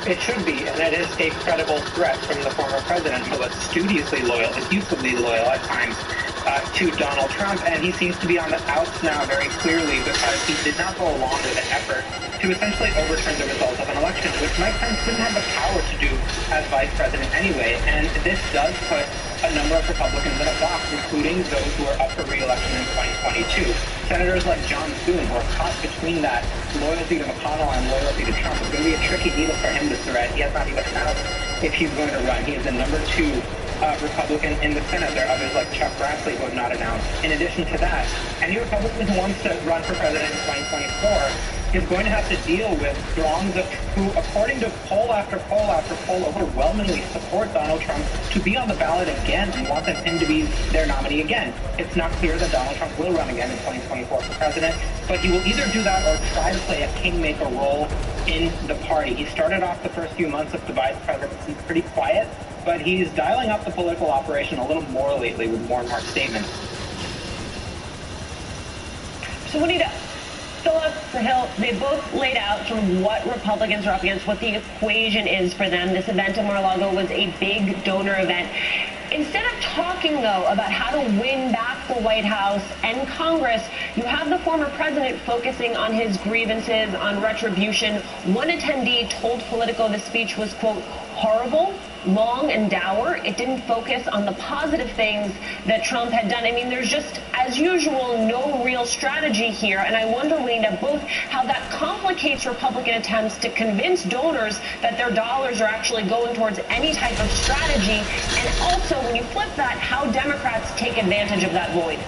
It should be, and it is a credible threat from the former president, who was studiously loyal, effusively loyal at times, to Donald Trump, and he seems to be on the outs now very clearly because he did not go along with the effort to essentially overturn the results of an election, which Mike Pence didn't have the power to do as vice president anyway, and this does put a number of Republicans in a box, including those who are up for re-election in 2022. Senators like John Thune were caught between that loyalty to McConnell and loyalty to Trump. It's going to be a tricky needle for him to thread. He has not even announced if he's going to run. He is the number 2 Republican in the Senate. There are others like Chuck Grassley who have not announced. In addition to that, any Republican who wants to run for president in 2024 is going to have to deal with throngs of who, according to poll after poll after poll, overwhelmingly support Donald Trump to be on the ballot again and want him to be their nominee again. It's not clear that Donald Trump will run again in 2024 for president, but he will either do that or try to play a kingmaker role in the party. He started off the first few months of the vice presidency pretty quiet, but he's dialing up the political operation a little more lately with more and more statements. So what do you do? Philip, Sahil, they both laid out sort of what Republicans are up against, what the equation is for them. This event in Mar-a-Lago was a big donor event. Instead of talking, though, about how to win back the White House and Congress, you have the former president focusing on his grievances, on retribution. One attendee told Politico the speech was, quote, horrible, long, and dour. It didn't focus on the positive things that Trump had done. I mean, there's just, as usual, no real strategy here. And I wonder, Lena, both how that complicates Republican attempts to convince donors that their dollars are actually going towards any type of strategy, and also, when you flip that, how Democrats take advantage of that void.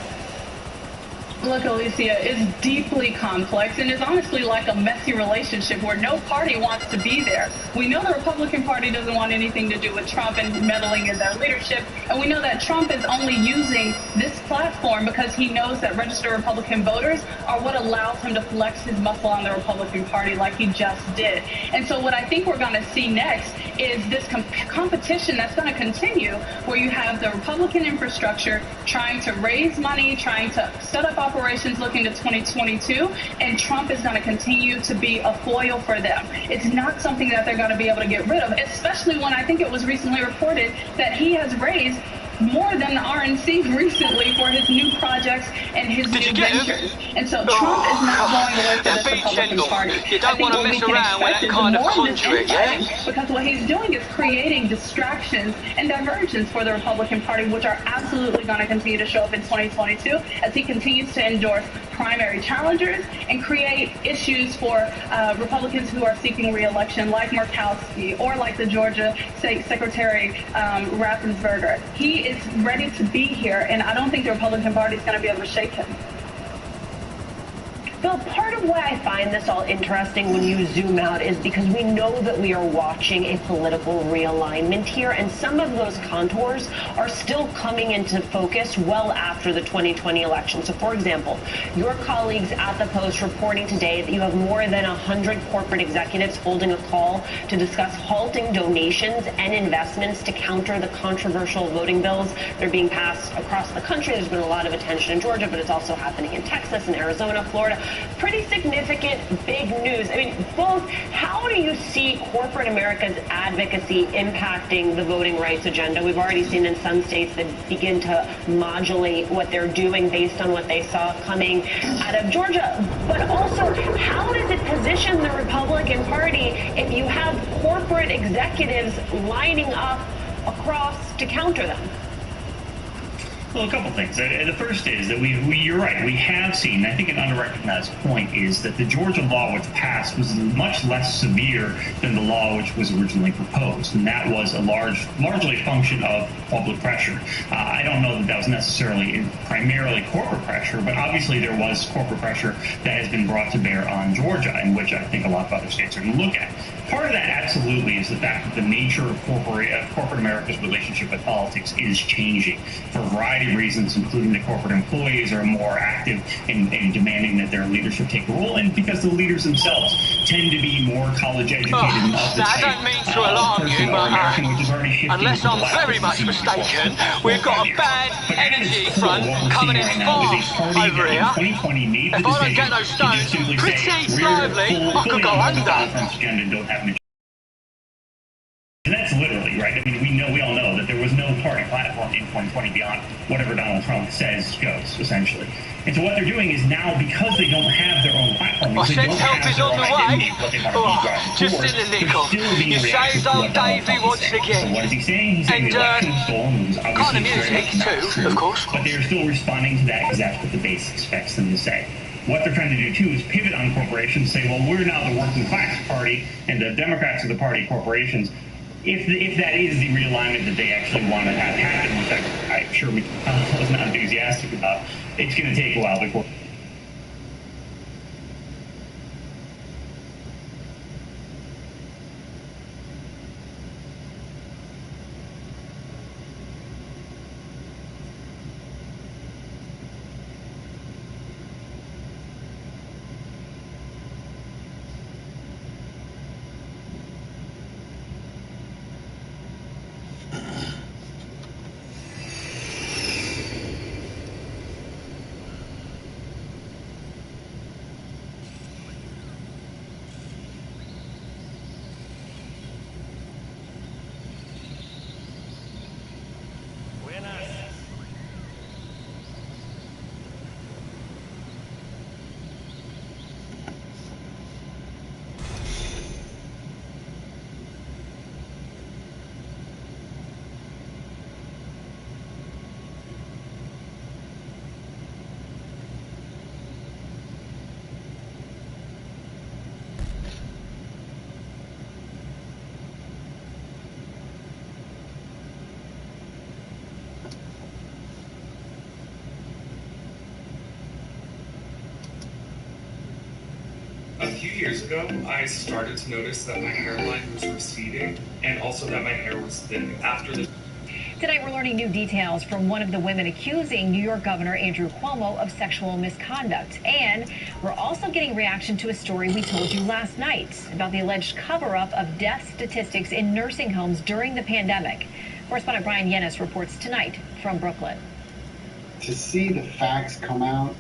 Look, Alicia, it's deeply complex and is honestly like a messy relationship where no party wants to be there. We know the Republican Party doesn't want anything to do with Trump and meddling in their leadership, and we know that Trump is only using this platform because he knows that registered Republican voters are what allows him to flex his muscle on the Republican Party like he just did. And so what I think we're going to see next is this competition that's going to continue, where you have the Republican infrastructure trying to raise money, trying to set up operations looking to 2022, and Trump is going to continue to be a foil for them. It's not something that they're going to be able to get rid of, especially when I think it was recently reported that he has raised more than the RNC recently for his new projects and his new ventures. And so Trump is not going away from the Republican Party. You don't want to mess around with that kind of conduit, yeah? Because what he's doing is creating distractions and diversions for the Republican Party, which are absolutely going to continue to show up in 2022 as he continues to endorse primary challengers and create issues for Republicans who are seeking re-election, like Murkowski or like the Georgia State Secretary Raffensperger. He is ready to be here, and I don't think the Republican Party is going to be able to shake him. Bill, part of why I find this all interesting when you zoom out is because we know that we are watching a political realignment here, and some of those contours are still coming into focus well after the 2020 election. So, for example, your colleagues at the Post reporting today that you have more than 100 corporate executives holding a call to discuss halting donations and investments to counter the controversial voting bills that are being passed across the country. There's been a lot of attention in Georgia, but it's also happening in Texas and Arizona, Florida. Pretty significant, big news. I mean, both, how do you see corporate America's advocacy impacting the voting rights agenda? We've already seen in some states that begin to modulate what they're doing based on what they saw coming out of Georgia. But also, how does it position the Republican Party if you have corporate executives lining up across to counter them? Well, a couple things. The first is that you're right, we have seen, I think an unrecognized point is that the Georgia law which passed was much less severe than the law which was originally proposed, and that was largely a function of public pressure. I don't know that that was necessarily primarily corporate pressure, but obviously there was corporate pressure that has been brought to bear on Georgia, in which I think a lot of other states are going to look at. Part of that absolutely is the fact that the nature of corporate America's relationship with politics is changing for a variety of reasons, including that corporate employees are more active in demanding that their leadership take a role, and because the leaders themselves tend to be more college educated and of the I type don't mean to alarm you, but unless I'm very much mistaken, we've got a bad energy front coming in fast over here. If I don't get those stones pretty lively, I could go under. And that's literally, right? I mean, we all know that there was no party platform in 2020 beyond whatever Donald Trump says goes, essentially. And so what they're doing is now, because they don't have their own platform, because they don't have their own identity of what they want to be driving just towards, in the they're nickel. still being You reactive saved to old what Donald Davey Trump is once saying. again. So what is he saying? He's saying And, the election was stolen, which is kind of obviously very music much not too, true. of course. But they are still responding to that because that's what the base expects them to say. What they're trying to do, too, is pivot on corporations, say, well, we're now the working class party, and the Democrats are the party of corporations. If that is the realignment that they actually want to have happen, which I'm sure McConnell was not enthusiastic about, it's going to take a while before. A few years ago, I started to notice that my hairline was receding and also that my hair was thinning. After the Tonight, we're learning new details from one of the women accusing New York Governor Andrew Cuomo of sexual misconduct. And we're also getting reaction to a story we told you last night about the alleged cover-up of death statistics in nursing homes during the pandemic. Correspondent Brian Yennis reports tonight from Brooklyn. To see the facts come out,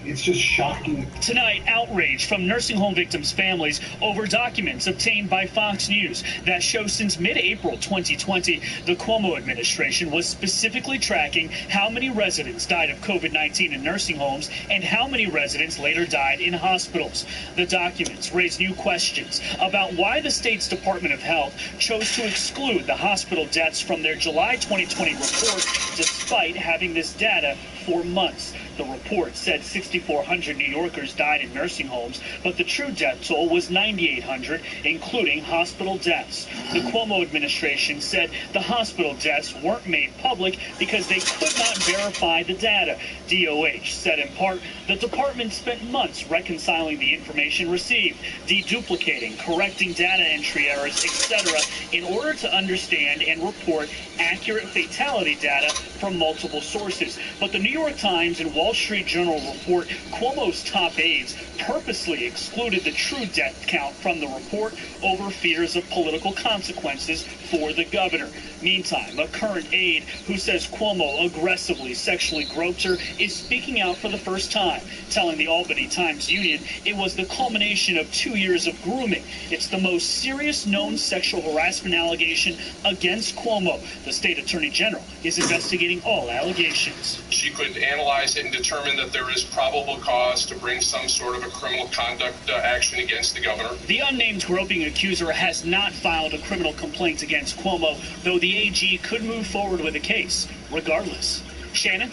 it's just shocking. Tonight, outrage from nursing home victims' families over documents obtained by Fox News that show since mid-April 2020, the Cuomo administration was specifically tracking how many residents died of COVID-19 in nursing homes and how many residents later died in hospitals. The documents raise new questions about why the state's Department of Health chose to exclude the hospital deaths from their July 2020 report, despite having this data for months. The report said 6,400 New Yorkers died in nursing homes, but the true death toll was 9,800, including hospital deaths. The Cuomo administration said the hospital deaths weren't made public because they could not verify the data. DOH said in part the department spent months reconciling the information received, deduplicating, correcting data entry errors, etc., in order to understand and report accurate fatality data from multiple sources. But the New York Times and Wall Street Journal report Cuomo's top aides purposely excluded the true death count from the report over fears of political consequences for the governor. Meantime, a current aide who says Cuomo aggressively sexually groped her is speaking out for the first time, telling the Albany Times-Union it was the culmination of 2 years of grooming. It's the most serious known sexual harassment allegation against Cuomo. The state attorney general is investigating all allegations. She could analyze it and determine that there is probable cause to bring some sort of a criminal conduct action against the governor. The unnamed groping accuser has not filed a criminal complaint against Cuomo, though the AG could move forward with a case regardless. Shannon?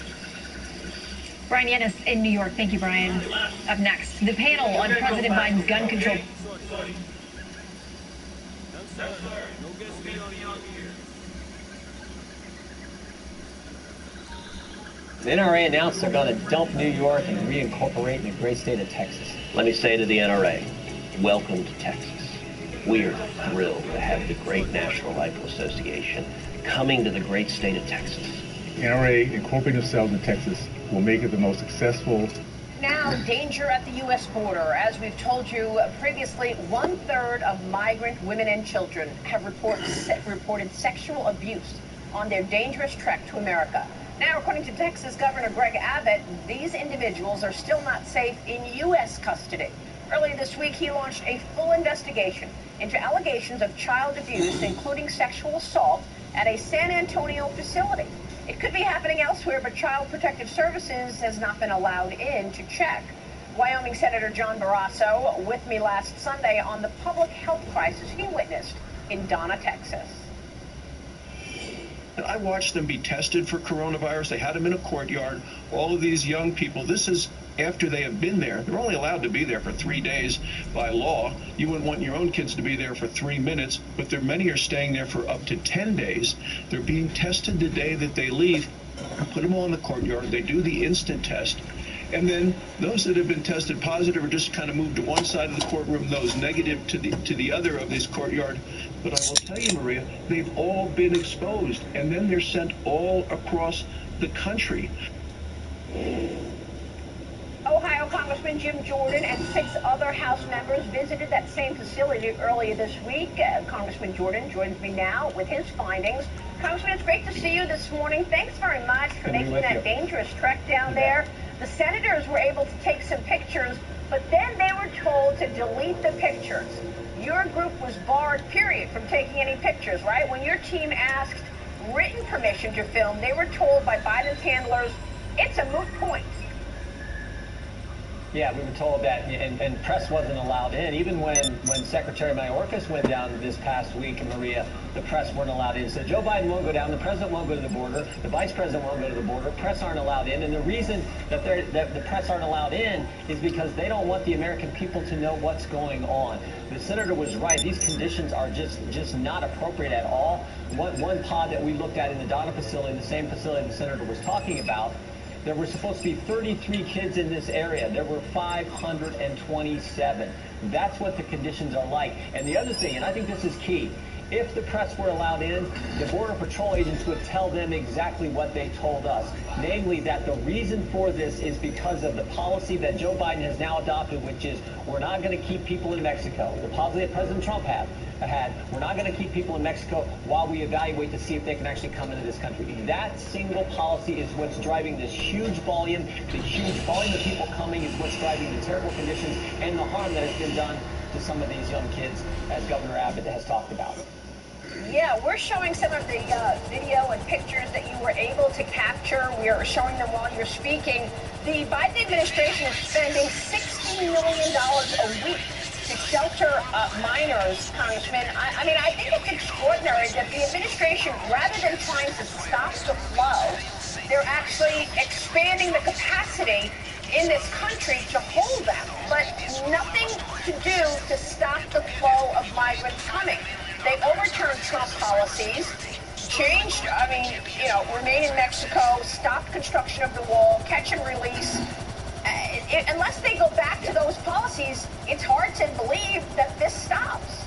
Brian Yennis in New York. Thank you, Brian. Up next, the panel on President Biden's gun control. The NRA announced they're going to dump New York and reincorporate in the great state of Texas. Let me say to the NRA, welcome to Texas. We are thrilled to have the great National Rifle Association coming to the great state of Texas. NRA incorporating themselves in Texas will make it the most successful. Now, danger at the U.S. border. As we've told you previously, 1/3 of migrant women and children have reported sexual abuse on their dangerous trek to America. Now, according to Texas Governor Greg Abbott, these individuals are still not safe in U.S. custody. Earlier this week, he launched a full investigation into allegations of child abuse, including sexual assault, at a San Antonio facility. It could be happening elsewhere, but Child Protective Services has not been allowed in to check. Wyoming Senator John Barrasso with me last Sunday on the public health crisis he witnessed in Donna, Texas. I watched them be tested for coronavirus. They had them in a courtyard. All of these young people, this is after they have been there. They're only allowed to be there for 3 days by law. You wouldn't want your own kids to be there for 3 minutes, but many are staying there for up to 10 days. They're being tested the day that they leave. Put them all in the courtyard. They do the instant test. And then those that have been tested positive are just kind of moved to one side of the courtroom, those negative to the other of this courtyard. But I will tell you, Maria, they've all been exposed, and then they're sent all across the country. Ohio Congressman Jim Jordan and 6 other House members visited that same facility earlier this week. Congressman Jordan joins me now with his findings. Congressman, it's great to see you this morning. Thanks very much for making that dangerous trek down there. The senators were able to take some pictures, but then they were told to delete the pictures. Your group was barred, period, from taking any pictures, right? When your team asked written permission to film, they were told by Biden's handlers, it's a moot point. Yeah, we were told that, and press wasn't allowed in. Even when Secretary Mayorkas went down this past week, Maria, the press weren't allowed in. So Joe Biden won't go down, the president won't go to the border, the vice president won't go to the border, press aren't allowed in. And the reason that the press aren't allowed in is because they don't want the American people to know what's going on. The senator was right. These conditions are just not appropriate at all. One pod that we looked at in the Donna facility, the same facility the senator was talking about, there were supposed to be 33 kids in this area. There were 527. That's what the conditions are like. And the other thing, and I think this is key, if the press were allowed in, the Border Patrol agents would tell them exactly what they told us. Namely, that the reason for this is because of the policy that Joe Biden has now adopted, which is we're not going to keep people in Mexico. The policy that President Trump had. We're not going to keep people in Mexico while we evaluate to see if they can actually come into this country. That single policy is what's driving this huge volume. The huge volume of people coming is what's driving the terrible conditions and the harm that has been done to some of these young kids, as Governor Abbott has talked about. Yeah, we're showing some of the video and pictures that you were able to capture. We are showing them while you're speaking. The Biden administration is spending $60 million a week to shelter minors, Congressman. I mean, I think it's extraordinary that the administration, rather than trying to stop the flow, they're actually expanding the capacity in this country to hold them, but nothing to do to stop the flow of migrants coming. They overturned Trump policies, changed, remain in Mexico, stop construction of the wall, catch and release. Unless they go back to those policies, it's hard to believe that this stops.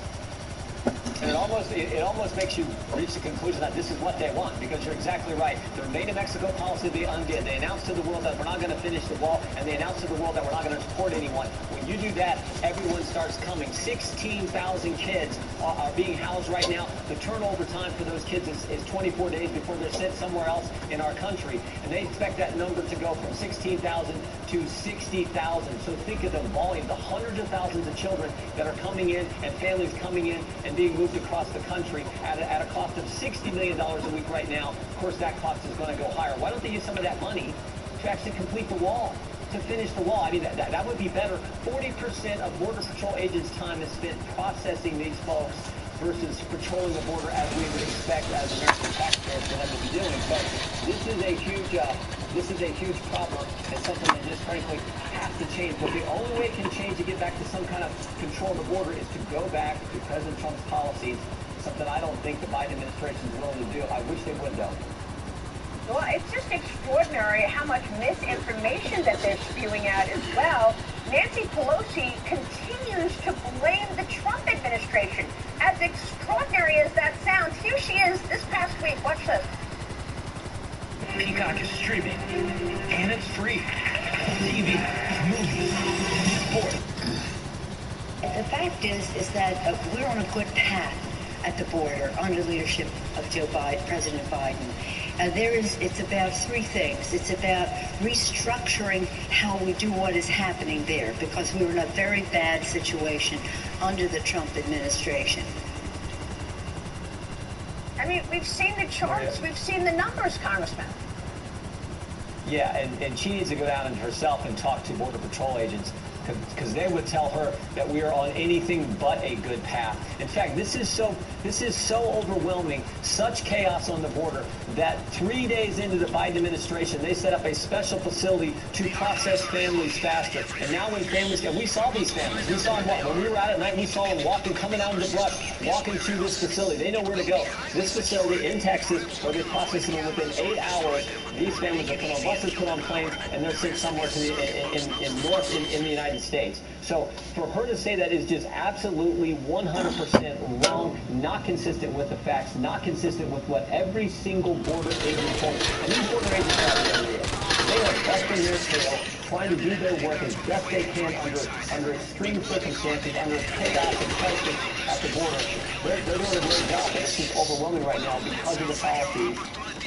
And it almost makes you reach the conclusion that this is what they want, because you're exactly right. The Remain in Mexico policy they undid. They announced to the world that we're not going to finish the wall, and they announced to the world that we're not going to deport anyone. When you do that, everyone starts coming. 16,000 kids are being housed right now. The turnover time for those kids is 24 days before they're sent somewhere else in our country. And they expect that number to go from 16,000 to 60,000. So think of the volume, the hundreds of thousands of children that are coming in and families coming in and being moved across the country at a cost of $60 million a week right now. Of course, that cost is going to go higher. Why don't they use some of that money to actually complete the wall, to finish the wall? I mean, that would be better. 40% of Border Patrol agents' time is spent processing these folks versus patrolling the border as we would expect as American taxpayers for them to be doing. So this is a huge problem and something that just frankly has to change. But the only way it can change to get back to some kind of control of the border is to go back to President Trump's policies, something I don't think the Biden administration is willing to do. I wish they would, though. Well, it's just extraordinary how much misinformation that they're spewing out as well. Nancy Pelosi continues to blame the Trump administration. As extraordinary as that sounds, here she is this past week. Watch this. Peacock is streaming, and it's free. TV, movies, sport. The fact is that we're on a good path. at the border under the leadership of President Biden. It's about three things. It's about restructuring how we do what is happening there, because we were in a very bad situation under the Trump administration. I mean, we've seen the charts, we've seen the numbers, Congressman. Yeah, and she needs to go down and herself and talk to Border Patrol agents, because they would tell her that we are on anything but a good path. In fact, this is so overwhelming, such chaos on the border, that 3 days into the Biden administration, they set up a special facility to process families faster. And now when families we saw these families. We saw them when we were out at night. We saw them coming out of the brush, walking to this facility. They know where to go. This facility in Texas, where they process them within 8 hours. These families are put on buses, put on planes, and they're sent somewhere to in the United States. So for her to say that is just absolutely 100% wrong, not consistent with the facts, not consistent with what every single border agent told us. And these border agents they are busting their tail, trying to do their work as best they can under extreme circumstances, under chaos and crisis at the border. They're doing a great job, but it's just overwhelming right now because of the policies,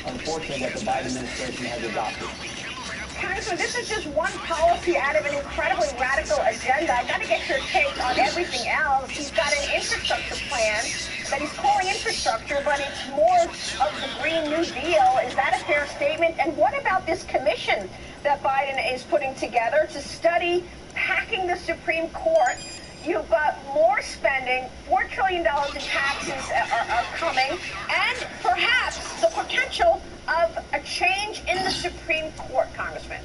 unfortunately, that the Biden administration has adopted. Congressman, this is just one policy out of an incredibly radical agenda. I got to get your take on everything else. He's got an infrastructure plan that he's calling infrastructure, but it's more of the Green New Deal. Is that a fair statement? And what about this commission that Biden is putting together to study hacking the Supreme Court? You've got more spending, $4 trillion in taxes are coming, and perhaps the potential of a change in the Supreme Court, Congressman.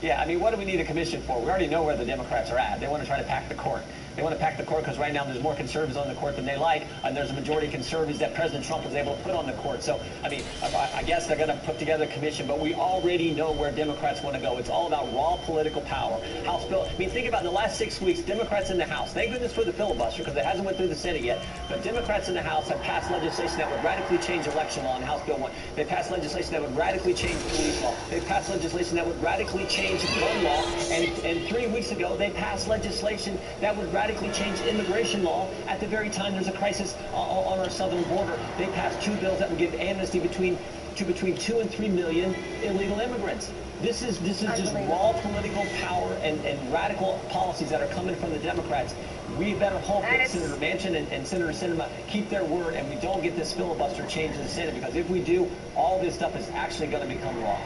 Yeah, I mean, what do we need a commission for? We already know where the Democrats are at. They want to try to pack the court. They want to pack the court because right now there's more conservatives on the court than they like, and there's a majority of conservatives that President Trump was able to put on the court. So, I mean, I guess they're going to put together a commission, but we already know where Democrats want to go. It's all about raw political power. House bill. I mean, think about the last 6 weeks, Democrats in the House. Thank goodness for the filibuster because it hasn't went through the Senate yet. But Democrats in the House have passed legislation that would radically change election law in House Bill 1. They passed legislation that would radically change police law. They passed legislation that would radically change gun law. And 3 weeks ago, they passed legislation that would radically change immigration law at the very time there's a crisis on our southern border. They passed 2 bills that would give amnesty between 2 and 3 million illegal immigrants. This is just raw political power and radical policies that are coming from the Democrats. We better hope that Senator Manchin and Senator Sinema keep their word and we don't get this filibuster change in the Senate, because if we do, all this stuff is actually going to become law.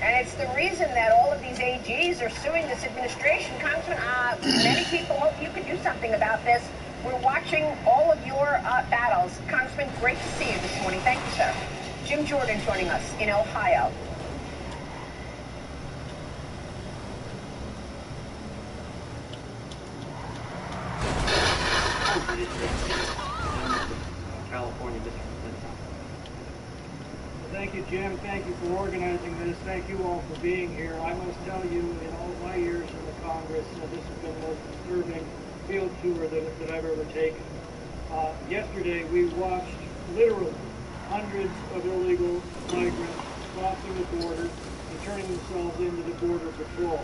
And it's the reason that all of these AGs are suing this administration. Congressman, many people hope you can do something about this. We're watching all of your battles. Congressman, great to see you this morning. Thank you, sir. Jim Jordan joining us in Ohio. California District. Thank you, Jim. Thank you for organizing this. Thank you all for being here. I must tell you, in all my years in the Congress, this has been the most disturbing field tour that I've ever taken. Yesterday, we watched literally hundreds of illegal migrants crossing the border and turning themselves into the Border Patrol.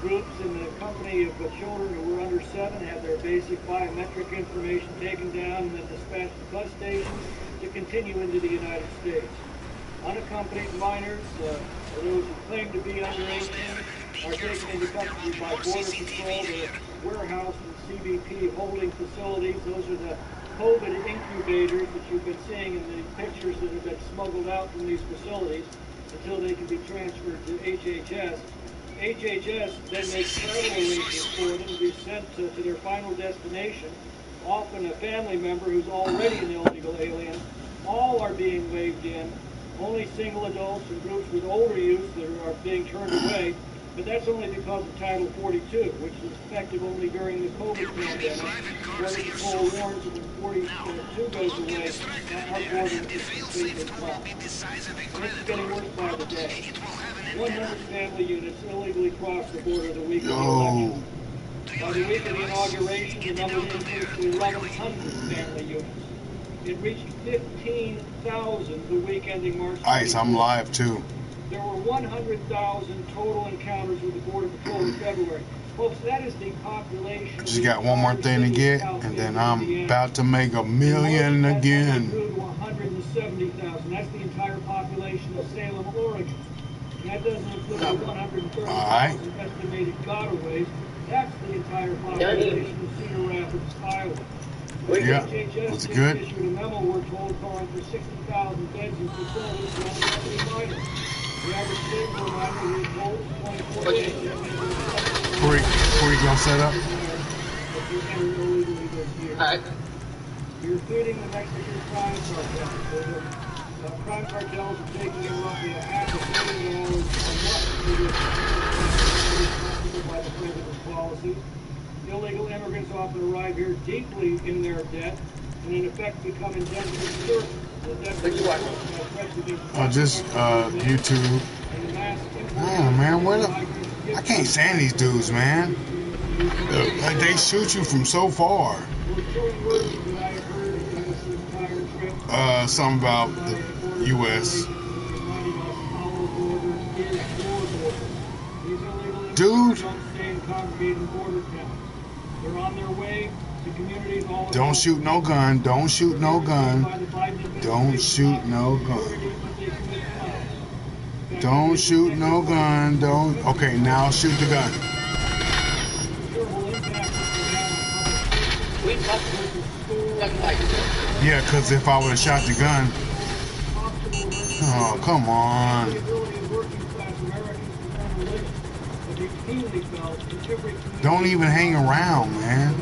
Groups in the company of children who were under 7 had their basic biometric information taken down and then dispatched to bus stations to continue into the United States. Unaccompanied minors, or those who claim to be under 18, are taken into custody by Border Patrol. They're warehoused in CBP holding facilities. Those are the COVID incubators that you've been seeing in the pictures that have been smuggled out from these facilities until they can be transferred to HHS. HHS then makes travel arrangements for them to be sent to their final destination, often a family member who's already an illegal alien. All are being waved in. Only single adults and groups with older youth that are being turned away. But that's only because of Title 42, which is effective only during the COVID pandemic. Border Patrol warns that when 42 goes away, our border is completely blocked. And it's getting worse by the day. 100 family units illegally crossed the border the week of the election. By the week of the inauguration, the number increased to 1,100 family units. It reached 15,000 the week ending March 24th. Ice, I'm live too. There were 100,000 total encounters with the Border Patrol in February. Folks, that is the population. Just got one more thing to get, and then I'm about to make $1 million again. 170,000. That's the entire population of Salem, Oregon. And that doesn't include the 130,000 estimated gotaways. That's the entire population of Cedar Rapids, Iowa. Yeah, was it good? Issued a memo, we're told, calling for 60,000 beds in facilities for unaccompanied minors. The average stay for a minor, we're told, is 24 days. Before you go set up. Alright. You're feeding the Mexican crime cartels. Crime cartels are taking in roughly $500 million a month by the president's policies. Illegal immigrants often arrive here deeply in their debt and in effect become indentured servants. Just YouTube. Man, what up? I can't stand these dudes, man. Like, they shoot you from so far. Something about the U.S. Dude. Don't shoot no gun. Don't shoot no gun. Don't shoot no gun. Don't shoot no gun. Don't. Okay, now shoot the gun. Yeah, because if I would have shot the gun. Oh, come on. Don't even hang around, man.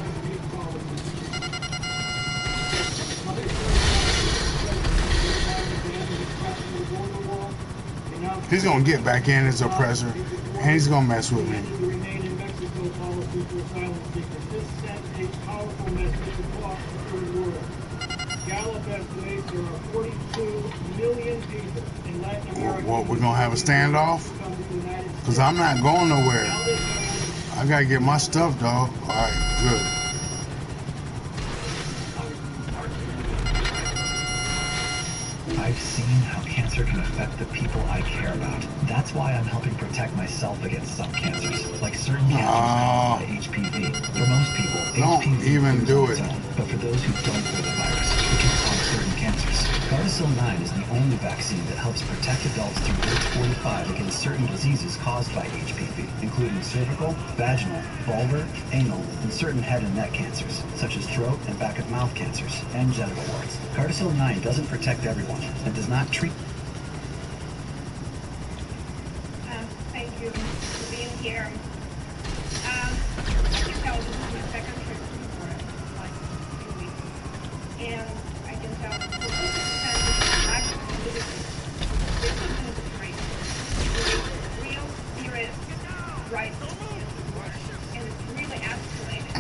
He's gonna get back in as oppressor, and he's gonna mess with me. What, we're gonna have a standoff? Cause I'm not going nowhere. I gotta get my stuff, dog. All right, good. I've seen how cancer can affect the people I care about. That's why I'm helping protect myself against some cancers, like certain cancers caused by HPV. For most people, HPV even do it. But for those who don't wear the virus, it can cause certain cancers. Gardasil 9 is the only vaccine that helps protect adults through age 45 against certain diseases caused by HPV, including cervical, vaginal, vulvar, anal, and certain head and neck cancers, such as throat and back of mouth cancers, and genital warts. Gardasil 9 doesn't protect everyone and does not treat. Thank you for being here. I can tell this is my second trip to Florida, like 2 weeks. And I can tell this is real serious right and it's really escalated.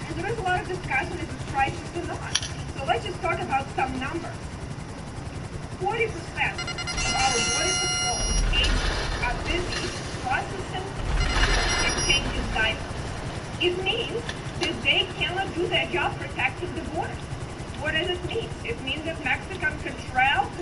And there is a lot of discussion if it's crisis or not. So let's just talk about some numbers. 40% of our border patrol agents are busy processing and changing diapers. It means that they cannot do their job protecting the border. What does it mean? It means that Mexican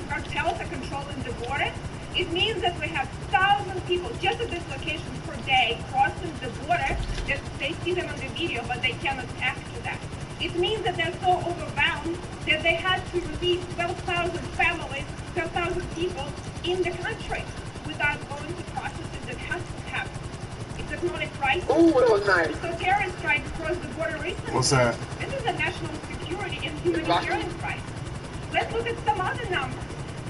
cartels are controlling the border. It means that we have 1,000 people just at this location per day crossing the border. That they see them on the video, but they cannot act to that. It means that they're so overwhelmed that they had to release 12,000 families, 12,000 people in the country without going to processes that has to happen. It's not a crisis. Oh, it was nice. So terrorist strikes across the border recently. What's that? This is a national security and humanitarian crisis. Let's look at some other numbers.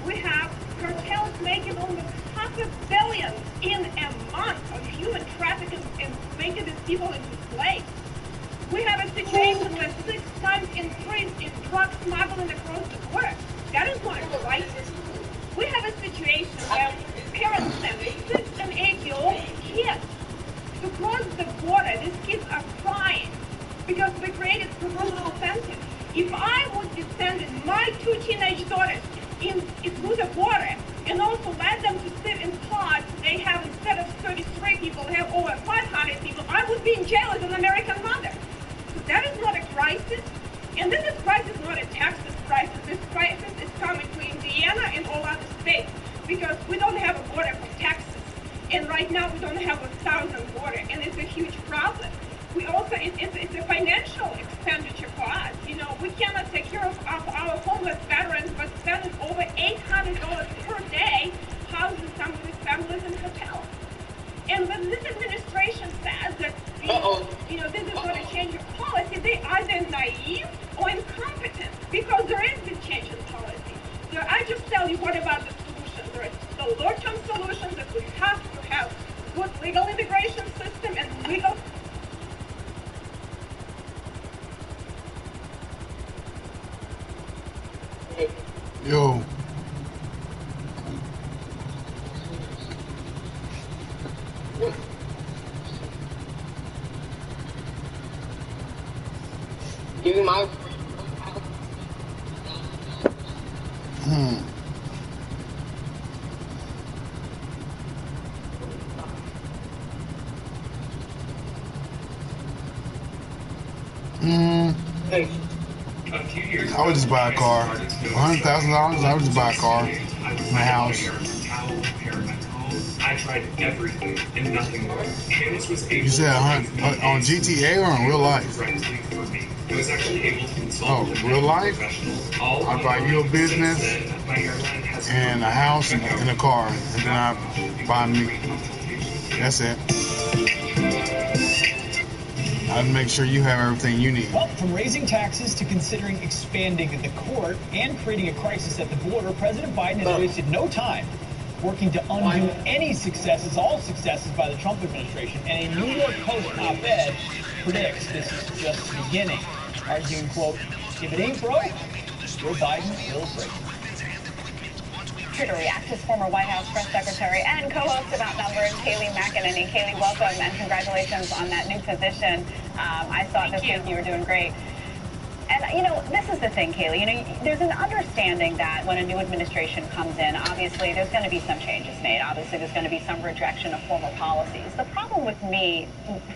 We have cartels making almost $500 billion in a month of human trafficking and making these people into slaves. We have a situation where 6 times increase in drug smuggling across the border. That is not a crisis. We have a situation where parents send 6 and 8-year-old kids to cross the border. These kids are crying because we created criminal offenses. If I would be sending my 2 teenage daughters through the border and also let them to sit in pods, they have instead of 33 people, they have over 500 people, I would be in jail as an American mother. So that is not a crisis. And then this crisis is not a Texas crisis. This crisis is coming to Indiana and all other states because we don't have a border from Texas. And right now we don't have a southern border, and it's a huge problem. We also, it's a financial expenditure for us. You know, we cannot take care of our homeless veterans, but spending over $800 per day housing some of these families in hotels. And when this administration says that, you know, this is going to change your policy, they are either naive or incompetent, because there is a change in policy. So I just tell you, what about the solution? There are the long-term solutions that we have to have good legal immigration system and legal. Yo. Give me my. I would just buy a car. $100,000, I would just buy a car, my house. I tried everything and nothing worked. Hales was able You said on GTA or in real life? It was actually able to consult with real life? I'd buy you a business and a house and a car, and then I buy me. That's it. I'd make sure you have everything you need. Well, from raising taxes to considering expanding the court and creating a crisis at the border, President Biden has wasted no time working to undo any successes, all successes by the Trump administration. And a New York Post op-ed predicts this is just the beginning, arguing, quote, if it ain't broke, Joe Biden will break it. Here to react is former White House press secretary and co-host About Numbers, Kayleigh McEnany. Kayleigh, welcome and congratulations on that new position. I saw it this week. You were doing great. And, you know, this is the thing, Kayleigh. You know, there's an understanding that when a new administration comes in, obviously there's going to be some changes made. Obviously there's going to be some rejection of former policies. The problem with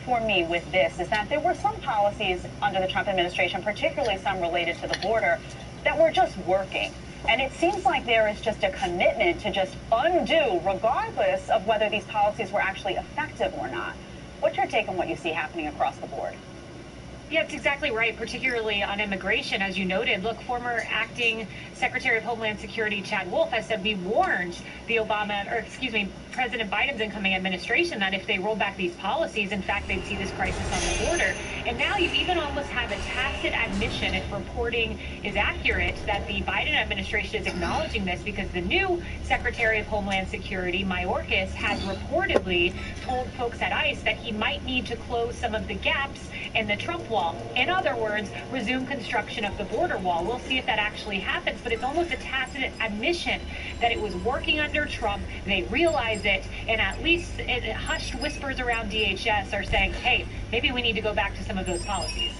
for me with this is that there were some policies under the Trump administration, particularly some related to the border, that were just working. And it seems like there is just a commitment to just undo, regardless of whether these policies were actually effective or not. What's your take on what you see happening across the board? Yeah, it's exactly right, particularly on immigration, as you noted. Look, former acting Secretary of Homeland Security Chad Wolf has said we warned the President Biden's incoming administration that if they roll back these policies, in fact, they'd see this crisis on the border. And now you even almost have a tacit admission, if reporting is accurate, that the Biden administration is acknowledging this because the new Secretary of Homeland Security, Mayorkas, has reportedly told folks at ICE that he might need to close some of the gaps in the Trump wall. In other words, resume construction of the border wall. We'll see if that actually happens, but it's almost a tacit admission that it was working under Trump. They realize it, and at least hushed whispers around DHS are saying, hey, maybe we need to go back to some of those policies.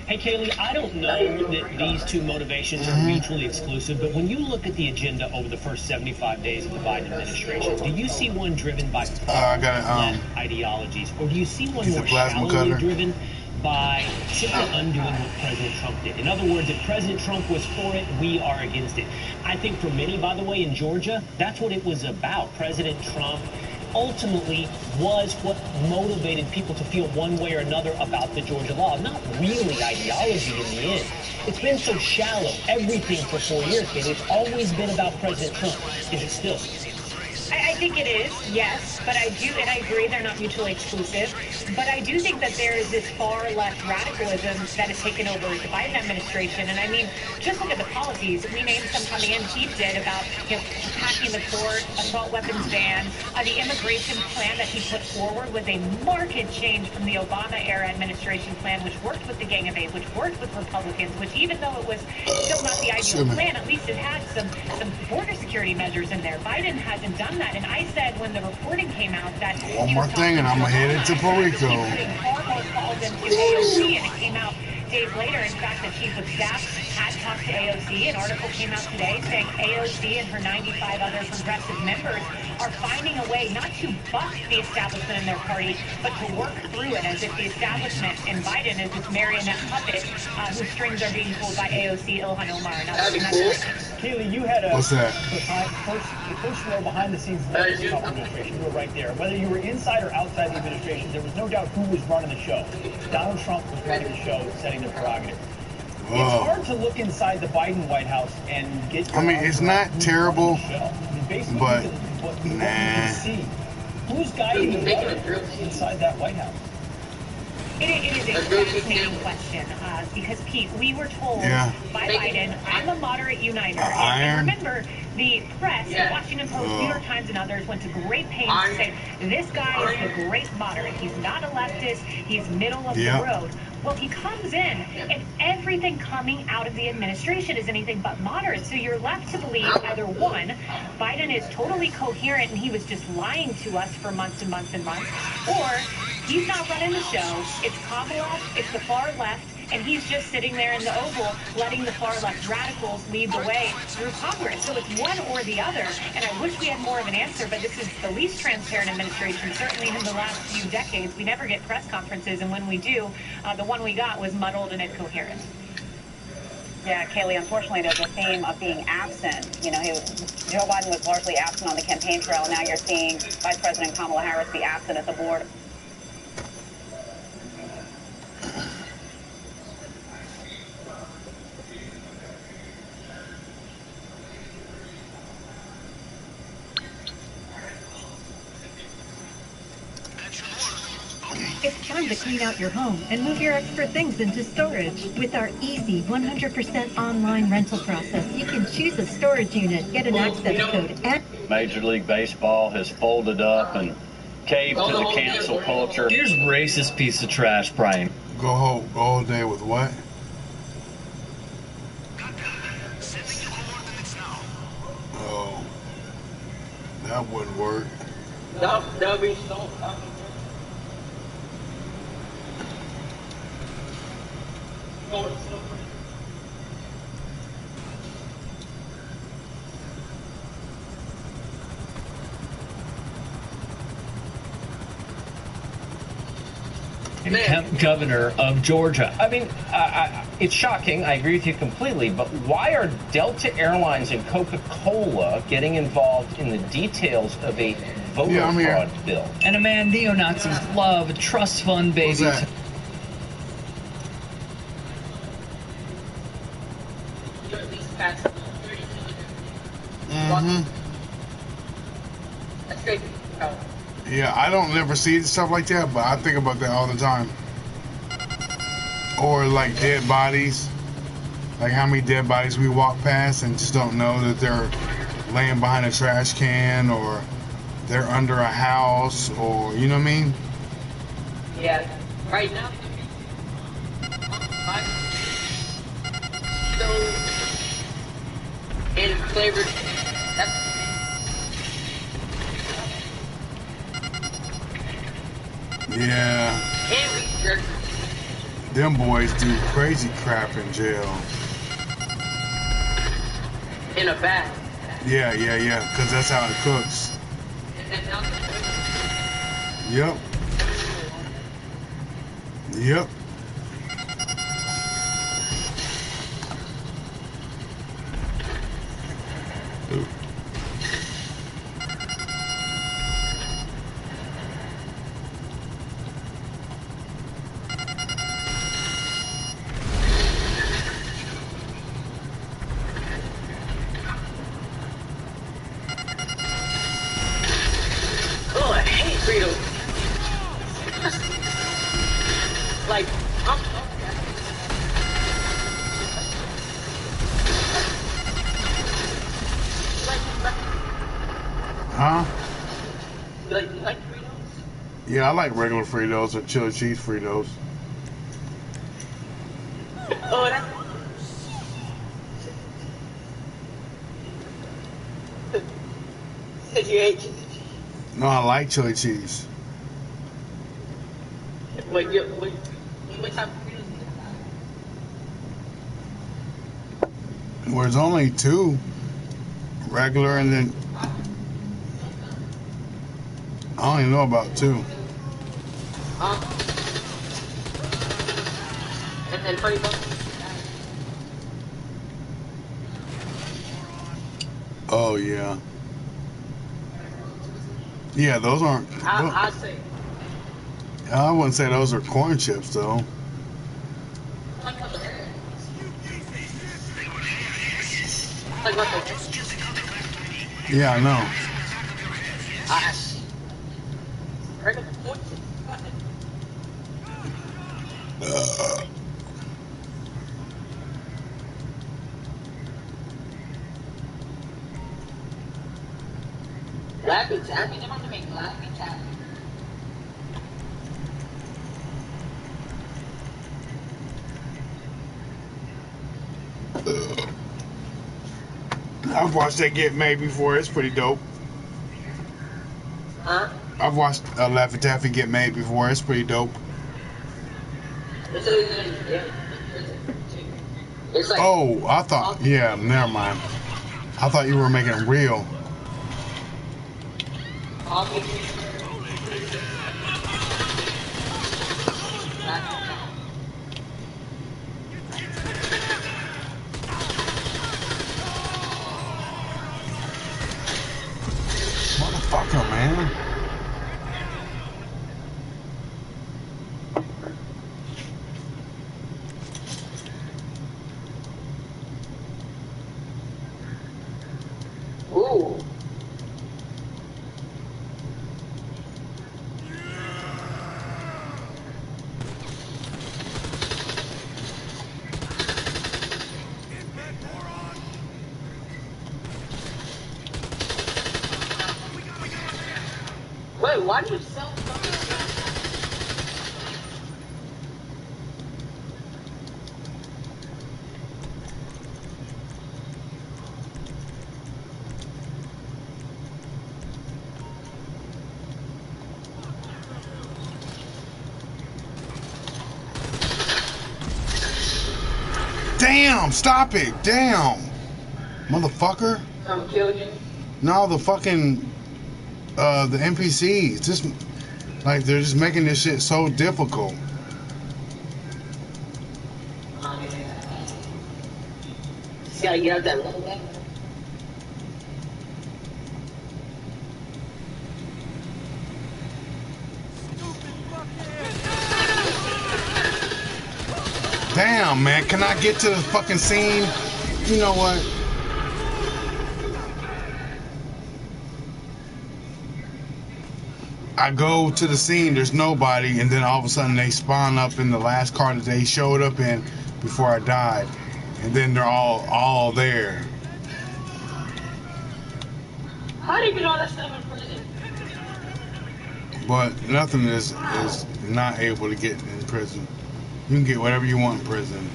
Hey, Kayleigh, I don't know that these two motivations are mutually exclusive, but when you look at the agenda over the first 75 days of the Biden administration, do you see one driven by left ideologies, or do you see one more shallowly driven by simply undoing what President Trump did? In other words, if President Trump was for it, we are against it. I think for many, by the way, in Georgia, that's what it was about. President Trump ultimately was what motivated people to feel one way or another about the Georgia law, not really ideology in the end. It's been so shallow, everything for 4 years, Katie. It's always been about President Trump. Is it still? I think it is, yes, but I agree they're not mutually exclusive, but I do think that there is this far left radicalism that has taken over the Biden administration, and I mean, just look at the policies. We named some coming in, Chief did, about packing the court, assault weapons ban, the immigration plan that he put forward was a marked change from the Obama-era administration plan, which worked with the Gang of Eight, which worked with Republicans, which even though it was still not the ideal plan, at least it had some border security measures in there. Biden hasn't done that, and I said when the reporting came out that one more thing and I'm headed to Perico. Far more calls into AOC, and it came out days later, in fact, the chief of staff had talked to AOC. An article came out today saying AOC and her 95 other progressive members are finding a way not to bust the establishment in their party, but to work through it as if the establishment and Biden is this marionette puppet whose strings are being pulled by AOC, Ilhan Omar, and others. Kaylee, you had What's that? The first row behind the scenes of the Trump administration. You were right there. Whether you were inside or outside the administration, there was no doubt who was running the show. Donald Trump was running the show, setting the prerogative. Whoa. It's hard to look inside the Biden White House and get. I mean, it's not terrible, but you can see who's guiding the other inside that White House. It is a fascinating question because, Pete, we were told by Biden, I'm a moderate uniter. And remember, the press, the Washington Post, New York Times, and others went to great pains to say, this guy is the great moderate. He's not a leftist. He's middle of the road. Well, he comes in, and everything coming out of the administration is anything but moderate. So you're left to believe either one, Biden is totally coherent and he was just lying to us for months and months and months, or he's not running the show. It's Kamala, it's the far left, and he's just sitting there in the Oval letting the far left radicals lead the way through Congress. So it's one or the other, and I wish we had more of an answer, but this is the least transparent administration, certainly in the last few decades. We never get press conferences, and when we do, the one we got was muddled and incoherent. Yeah, Kaylee, unfortunately, there's a theme of being absent. You know, Joe Biden was largely absent on the campaign trail. Now you're seeing Vice President Kamala Harris be absent at the board. It's time to clean out your home and move your extra things into storage. With our easy 100% online rental process, you can choose a storage unit, get an access code, and Major League Baseball has folded up and caved to the cancel culture. Here's racist piece of trash, Brian. Go all day with what? Oh, that wouldn't work. That'll be so. Temp governor of Georgia. I mean, it's shocking. I agree with you completely. But why are Delta Airlines and Coca-Cola getting involved in the details of a voter fraud bill? And a man neo-Nazis love a trust fund, baby. Yeah, I don't never see stuff like that, but I think about that all the time. Or like dead bodies, like how many dead bodies we walk past and just don't know that they're laying behind a trash can or they're under a house, or you know what I mean? Yeah, right now. So, and flavored. Yeah. Them boys do crazy crap in jail. In a bag. Yeah, because that's how it cooks. Yep. Ooh. Like, huh? Like Fritos? Yeah, I like regular Fritos or chili cheese Fritos. Oh, that's... Said you ate chili cheese. No, I like chili cheese. What type of Fritos? Well, there's only two. Regular and then... I don't even know about two. And then honey butter. Oh yeah. Yeah, those aren't. I say. I wouldn't say those are corn chips though. Like what the heck? Yeah, I know. Lappy Tappy? They're about to make Lappy Tappy. I've watched that get made before. It's pretty dope. Huh? I've watched Laffy Taffy get made before. It's pretty dope. It's like, oh, I thought. Yeah, never mind. I thought you were making it real. Motherfucker, man. ooh. Wait, why do you sell something? Damn, stop it. Damn. Motherfucker. Some killed you? No, the fucking the NPCs. Just like they're just making this shit so difficult. See how you have that little one? Damn, man. Can I get to the fucking scene? You know what? I go to the scene, there's nobody, and then all of a sudden they spawn up in the last car that they showed up in before I died. And then they're all there. How do you get all that stuff in prison? But nothing is not able to get in prison. You can get whatever you want in prison.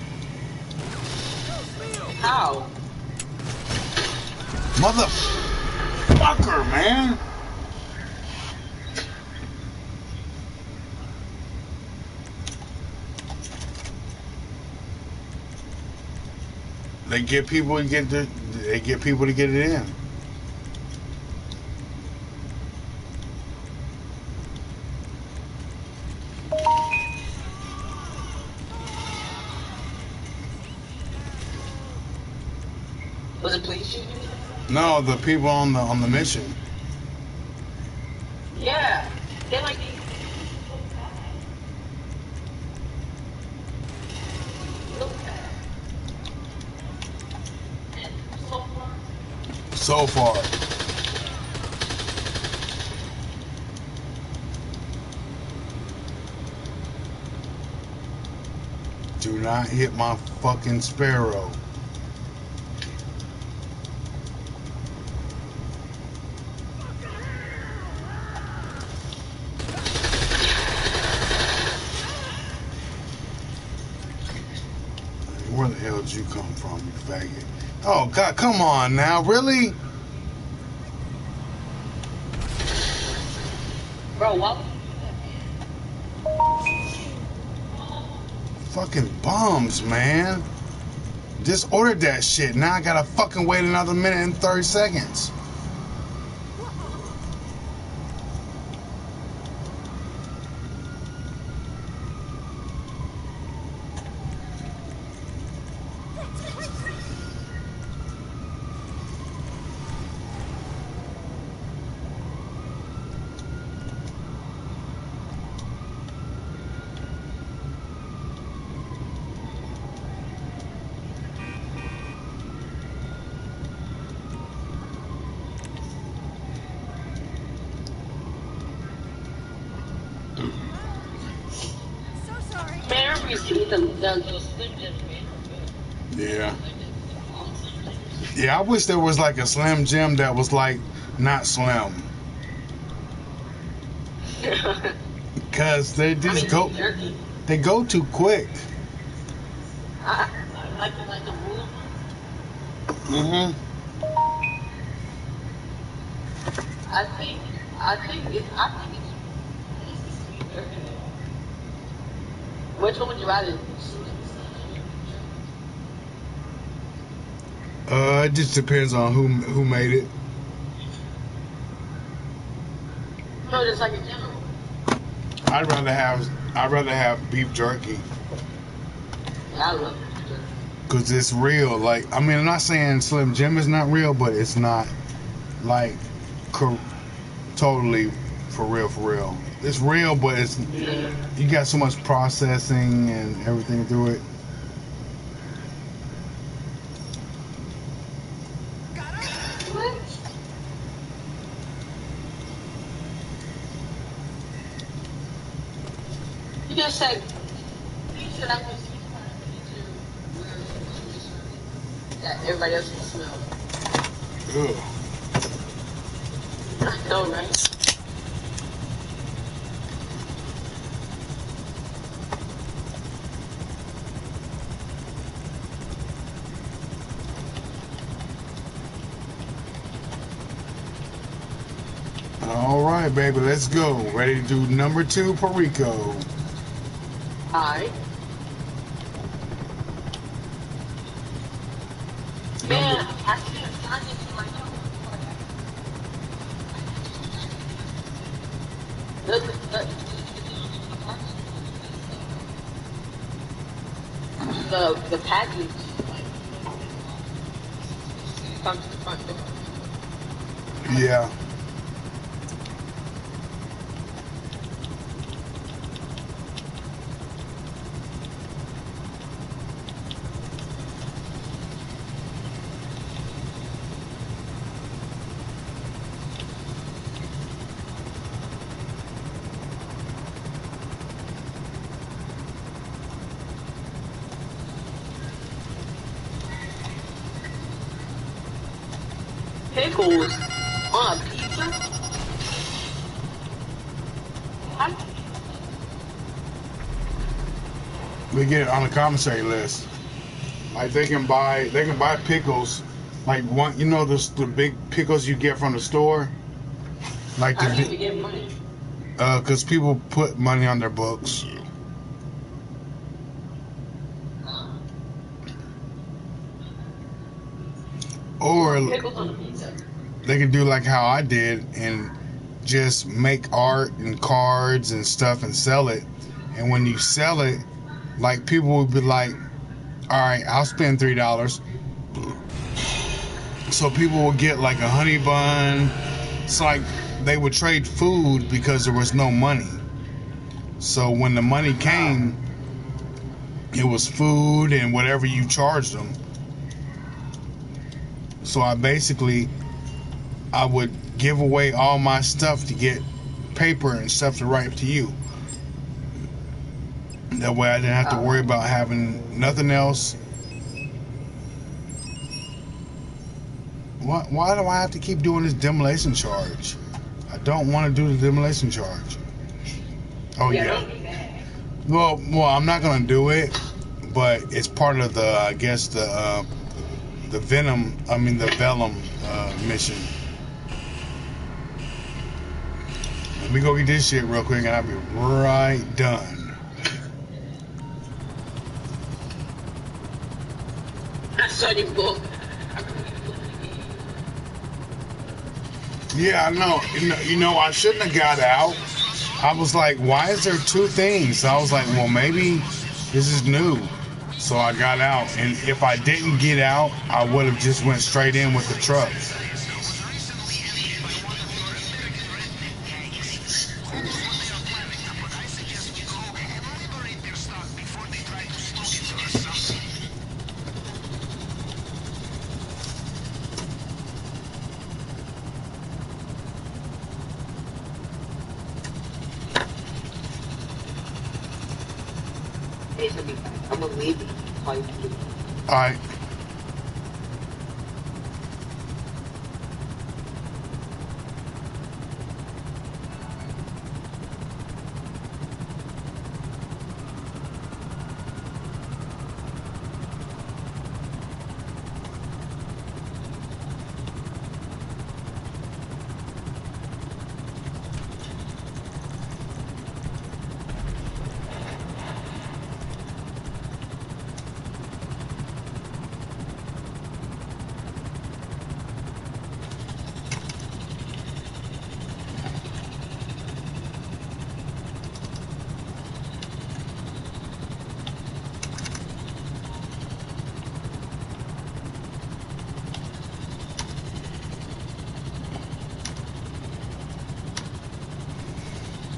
How? Motherfucker, man! They get people to get it in. Was it police shooting? No, the people on the mission. Yeah, they're like. So far. Do not hit my fucking sparrow. Where the hell did you come from, you faggot? Oh, God, come on now, really? Bro, what? Fucking bums, man. Just ordered that shit. Now I gotta fucking wait another minute and 30 seconds. get them down to a Slim Jim. Yeah. Yeah, I wish there was like a Slim Jim that was like not slim. Because they just they go too quick. I like the rule. Mm-hmm. I think it's which one would you rather? It just depends on who made it. No, just like in general. I'd rather have beef jerky. Yeah, I love beef jerky. Cause it's real. Like, I mean, I'm not saying Slim Jim is not real, but it's not like totally for real. It's real, but it's you got so much processing and everything through it. You just said I was that everybody else can smell. Ugh. I know, right? All right, baby, let's go. Ready to do number 2, Perico. Alright. Man, I can't find it right now. The package comes to the front door. Yeah. Pickles on a pizza? We get it on the commissary list. Like they can buy pickles, like one, you know, the big pickles you get from the store. Like How do you get money? Because people put money on their books. Or they can do like how I did and just make art and cards and stuff and sell it. And when you sell it, like people would be like, all right, I'll spend $3. So people will get like a honey bun. It's like they would trade food because there was no money. So when the money came, it was food and whatever you charged them. So I would give away all my stuff to get paper and stuff to write to you. That way I didn't have to worry about having nothing else. Why do I have to keep doing this demolition charge? I don't want to do the demolition charge. Oh yeah. Well, I'm not gonna do it, but it's part of the, I guess the Vellum mission. Let me go get this shit real quick and I'll be right done. I saw you go. Yeah, I know. You know, I shouldn't have got out. I was like, why is there 2 things? I was like, well, maybe this is new. So I got out. And if I didn't get out, I would have just went straight in with the truck. I'm gonna leave it. Alright.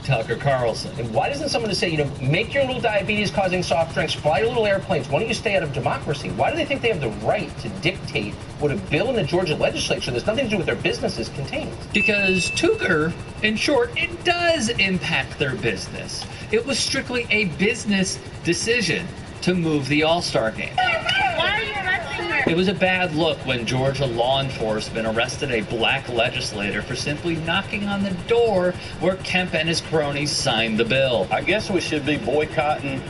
Tucker Carlson. And why doesn't someone say, make your little diabetes-causing soft drinks, fly your little airplanes? Why don't you stay out of democracy? Why do they think they have the right to dictate what a bill in the Georgia legislature that's nothing to do with their businesses contains? Because Tucker, in short, it does impact their business. It was strictly a business decision to move the All-Star game. Why are you arresting her? It was a bad look when Georgia law enforcement arrested a black legislator for simply knocking on the door where Kemp and his cronies signed the bill. I guess we should be boycotting,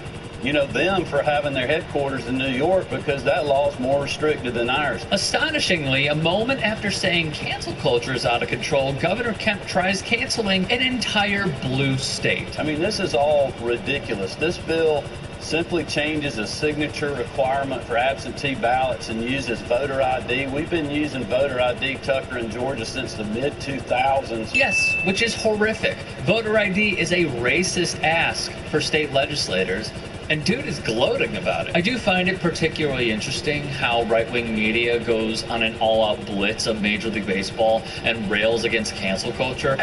them for having their headquarters in New York because that law is more restricted than ours. Astonishingly, a moment after saying cancel culture is out of control, Governor Kemp tries canceling an entire blue state. I mean, this is all ridiculous. This bill simply changes a signature requirement for absentee ballots and uses voter ID. We've been using voter ID, Tucker, in Georgia since the mid-2000s. Yes, which is horrific. Voter ID is a racist ask for state legislators, and dude is gloating about it. I do find it particularly interesting how right-wing media goes on an all-out blitz of Major League Baseball and rails against cancel culture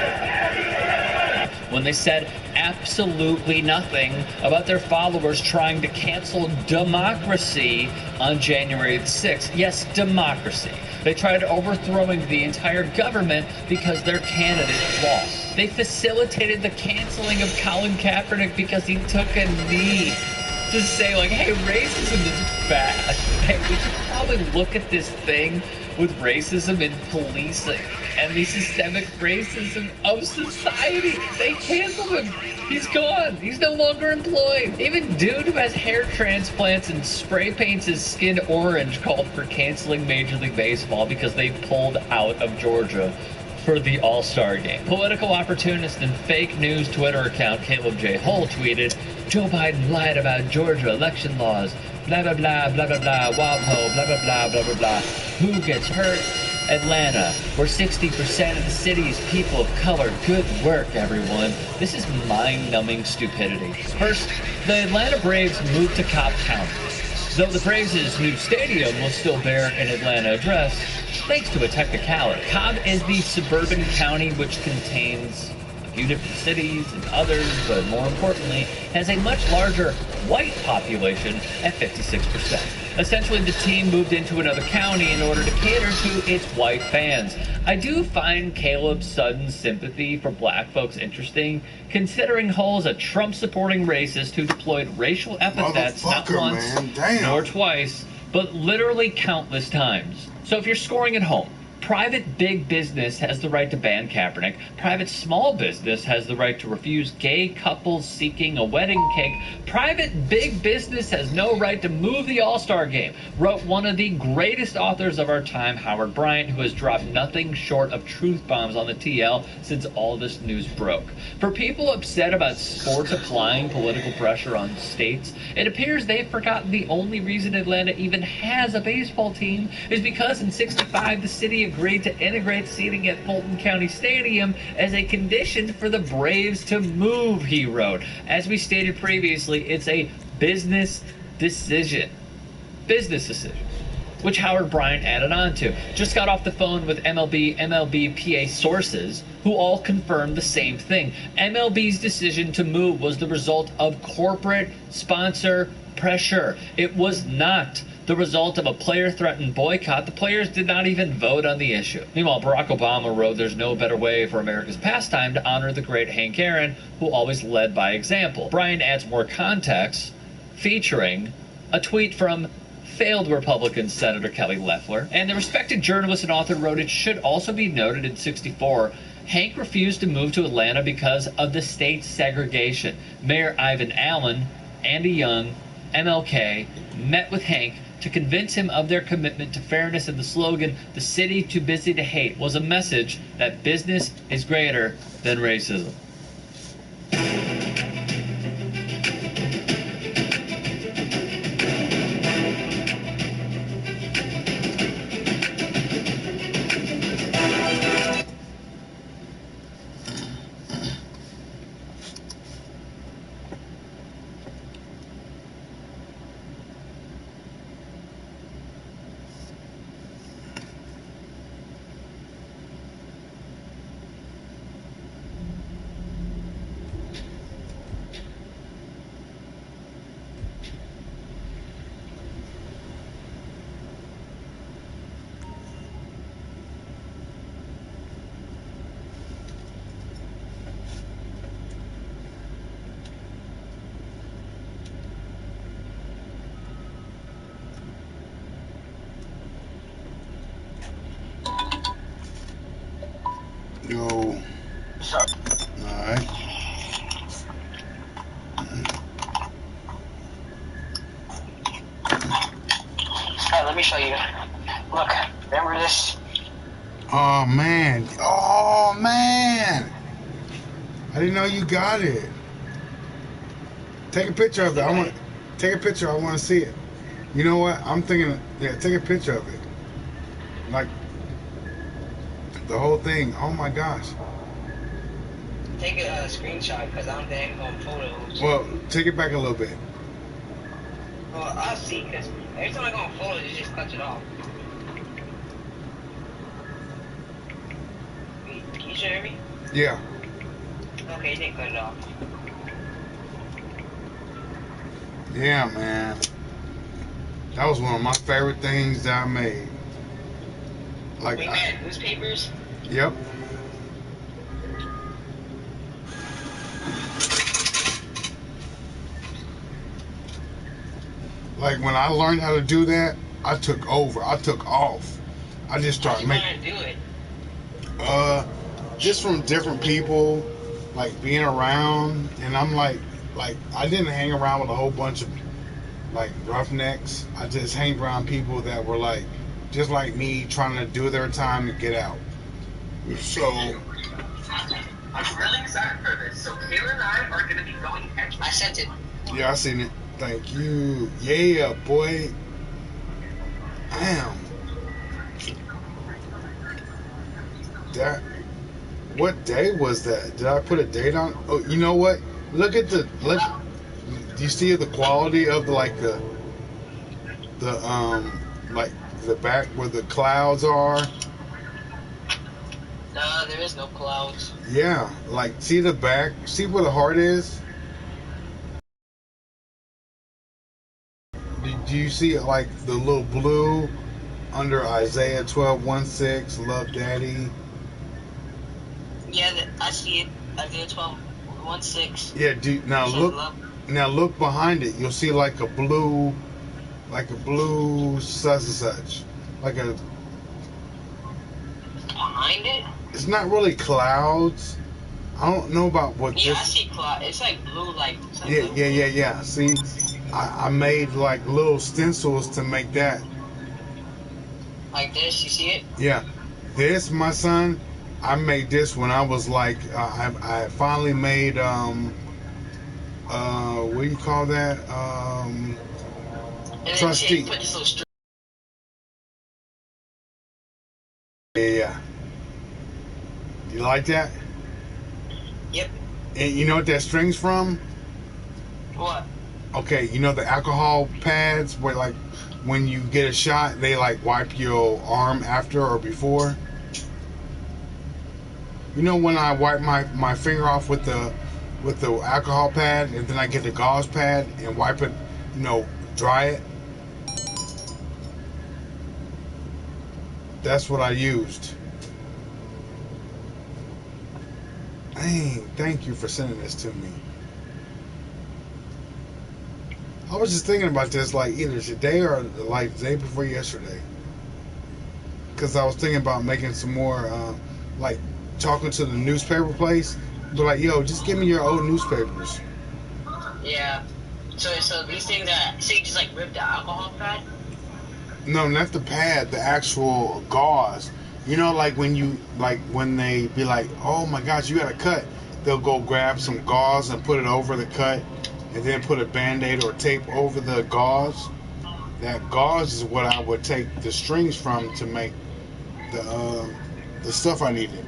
when they said absolutely nothing about their followers trying to cancel democracy on January 6th. Yes, democracy. They tried overthrowing the entire government because their candidate lost. They facilitated the canceling of Colin Kaepernick because he took a knee to say, hey, racism is bad. Hey, we should probably look at this thing with racism in policing and the systemic racism of society. They canceled him. He's gone. He's no longer employed. Even dude who has hair transplants and spray paints his skin orange called for canceling Major League Baseball because they pulled out of Georgia for the All-Star game. Political opportunist and fake news Twitter account Caleb J. Hull tweeted, Joe Biden lied about Georgia election laws. Blah, blah, blah, blah, blah, blah, WAPO, blah, blah, blah, blah, blah, blah. Who gets hurt? Atlanta, where 60% of the city is people of color. Good work, everyone. This is mind-numbing stupidity. First, the Atlanta Braves moved to Cobb County. Though the Braves' new stadium will still bear an Atlanta address, thanks to a technicality. Cobb is the suburban county which contains a few different cities and others, but more importantly, has a much larger white population at 56%. Essentially, the team moved into another county in order to cater to its white fans. I do find Caleb's sudden sympathy for black folks interesting, considering Hull's a Trump-supporting racist who deployed racial epithets not once nor twice, but literally countless times. So if you're scoring at home, private big business has the right to ban Kaepernick. Private small business has the right to refuse gay couples seeking a wedding cake. Private big business has no right to move the All-Star game, wrote one of the greatest authors of our time, Howard Bryant, who has dropped nothing short of truth bombs on the TL since all this news broke. For people upset about sports applying political pressure on states, it appears they've forgotten the only reason Atlanta even has a baseball team is because in '65 the city agreed to integrate seating at Fulton County Stadium as a condition for the Braves to move, he wrote. As we stated previously, it's a business decision. Business decision. Which Howard Bryant added on to. Just got off the phone with MLB sources who all confirmed the same thing. MLB's decision to move was the result of corporate sponsor pressure. It was not the result of a player-threatened boycott. The players did not even vote on the issue. Meanwhile, Barack Obama wrote, there's no better way for America's pastime to honor the great Hank Aaron, who always led by example. Brian adds more context, featuring A tweet from failed Republican Senator Kelly Loeffler. And the respected journalist and author wrote, it should also be noted in 64, Hank refused to move to Atlanta because of the state's segregation. Mayor Ivan Allen, Andy Young, MLK met with Hank to convince him of their commitment to fairness, and the slogan, "The city too busy to hate," was a message that business is greater than racism. Yo. What's up? Alright. Let me show you. Look, remember this? Oh man. Oh man. I didn't know you got it. Take a picture of it. I want take a picture. I want to see it. You know what? I'm thinking, yeah, take a picture of it. Like the whole thing. Oh my gosh. Take a screenshot because I'm dang on photos. Well, take it back a little bit. Well, I'll see because every time I go on photos, you just cut it off. Wait, can you show me? Yeah. Okay, you didn't cut it off. Yeah, man. That was one of my favorite things that I made. Like, Wait, man, newspapers? Yep. Like when I learned how to do that, I took over. I took off. I just started making. How did you learn to do it? Just from different people, like being around, and I'm like I didn't hang around with a whole bunch of like roughnecks. I just hang around people that were like just like me, trying to do their time and get out. So I'm really excited for this. So Kayla and I are going to be going extra. I sent it. yeah, I seen it. Thank you. Yeah, boy. Damn. That. What day was that? Did I put a date on? Oh, you know what? Look at the look. Do you see the quality of the like the back where the clouds are? There is no clouds. Yeah, like see the back. See where the heart is. Do you see like the little blue under Isaiah 12:16? Love Daddy. Yeah, I see it. Isaiah 12:16. Yeah, now look behind it. You'll see like a blue such and such. Like a behind it? It's not really clouds. I don't know about what yeah, this. I see cloud. It's like blue, like. Yeah. See, I made like little stencils to make that. Like this, you see it? Yeah, this, my son. I made this when I was like, I finally made what do you call that? Trustee. Put this little Yeah. You like that? Yep. And you know what that string's from? What? Okay, you know the alcohol pads where like when you get a shot, they like wipe your arm after or before? You know when I wipe my finger off with the alcohol pad and then I get the gauze pad and wipe it, dry it? That's what I used. Dang, thank you for sending this to me. I was just thinking about this, like either today or like the day before yesterday, because I was thinking about making some more, like talking to the newspaper place, but like, yo, just give me your old newspapers. Yeah. So these things so you just like rip the alcohol pad? No, not the pad, the actual gauze. You know, like when they be like, oh my gosh, you got a cut. They'll go grab some gauze and put it over the cut, and then put a Band-Aid or tape over the gauze. That gauze is what I would take the strings from to make the stuff I needed.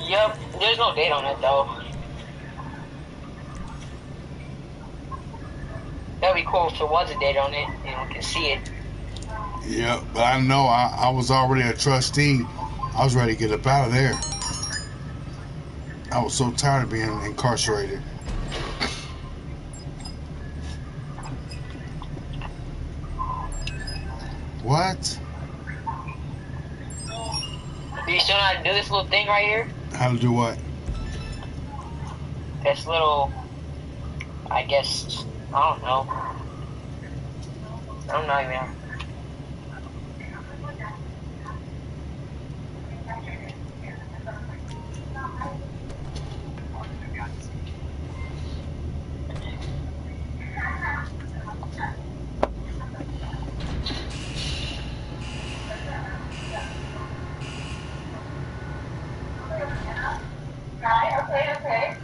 Yep. There's no date on it though. That'd be cool if there was a date on it and we can see it. Yeah, but I know I was already a trustee. I was ready to get up out of there. I was so tired of being incarcerated. What? Do you still know how to do this little thing right here? How to do what? This little, I guess, I don't know. I'm not even. Okay.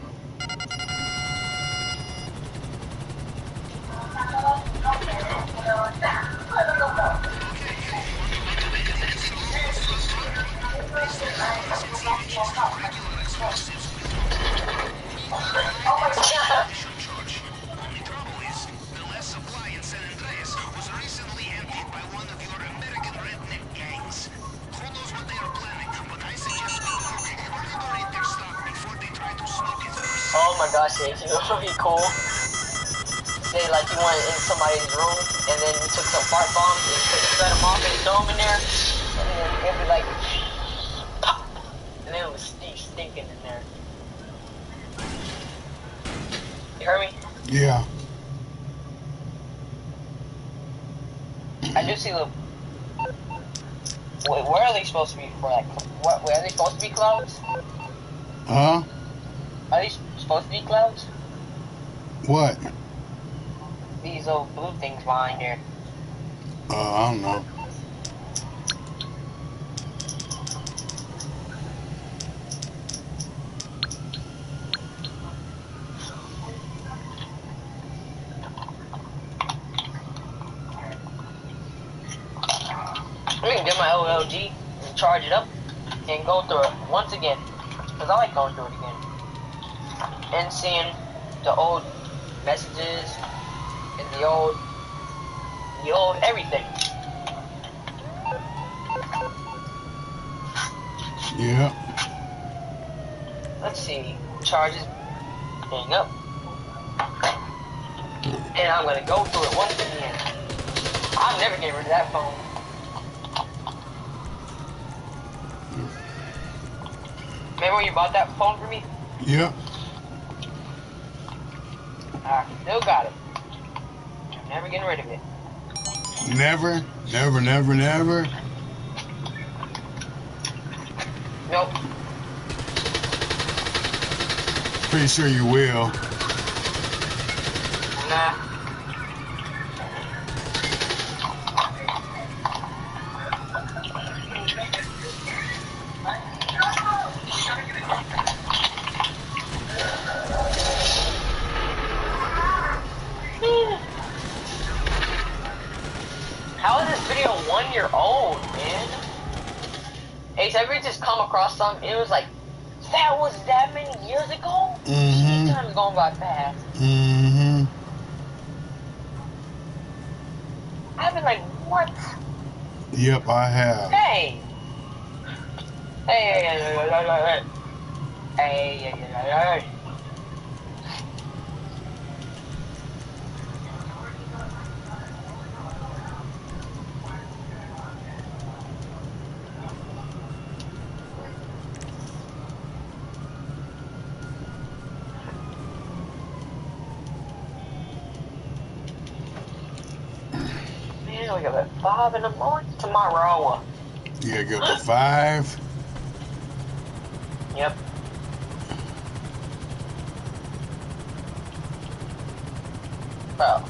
Oh my gosh, it would be cool. Say like you went in somebody's room and then you took some fart bombs and set them off and throw them in there, and then it'd be like pop, and then it would be stinking in there. You heard me? Yeah. I do see the. Wait, where are they supposed to be for? Like, what? Where are they supposed to be clouds? Huh? Are these supposed to be clouds? What? These old blue things behind here. I don't know. I'm gonna get my OLG and charge it up and go through it once again. Because I like going through it again. And seeing the old messages and the old everything. Yeah. Let's see. Charges hang up. And I'm gonna go through it once again. I'm never getting rid of that phone. Remember when you bought that phone for me? Yeah. I still got it. I'm never getting rid of it. Never? Never, never, never? Nope. Pretty sure you will. Nah. How is this video 1 year old, man? Ace, have you just come across something? It was like, that was that many years ago? Mm-hmm. Time's going by fast. Mm-hmm. I've been like, what? Yep, I have. Hey! Hey. Hey. to wake up at 5 in the morning tomorrow. Yeah, get up to 5. Yep. Bro.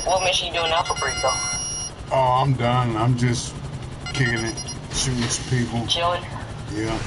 What mission you doing now for Perico? Oh, I'm done. I'm just kicking it, shooting some people. Chilling? Yeah.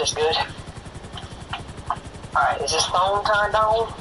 just good. Alright, is this phone turned on?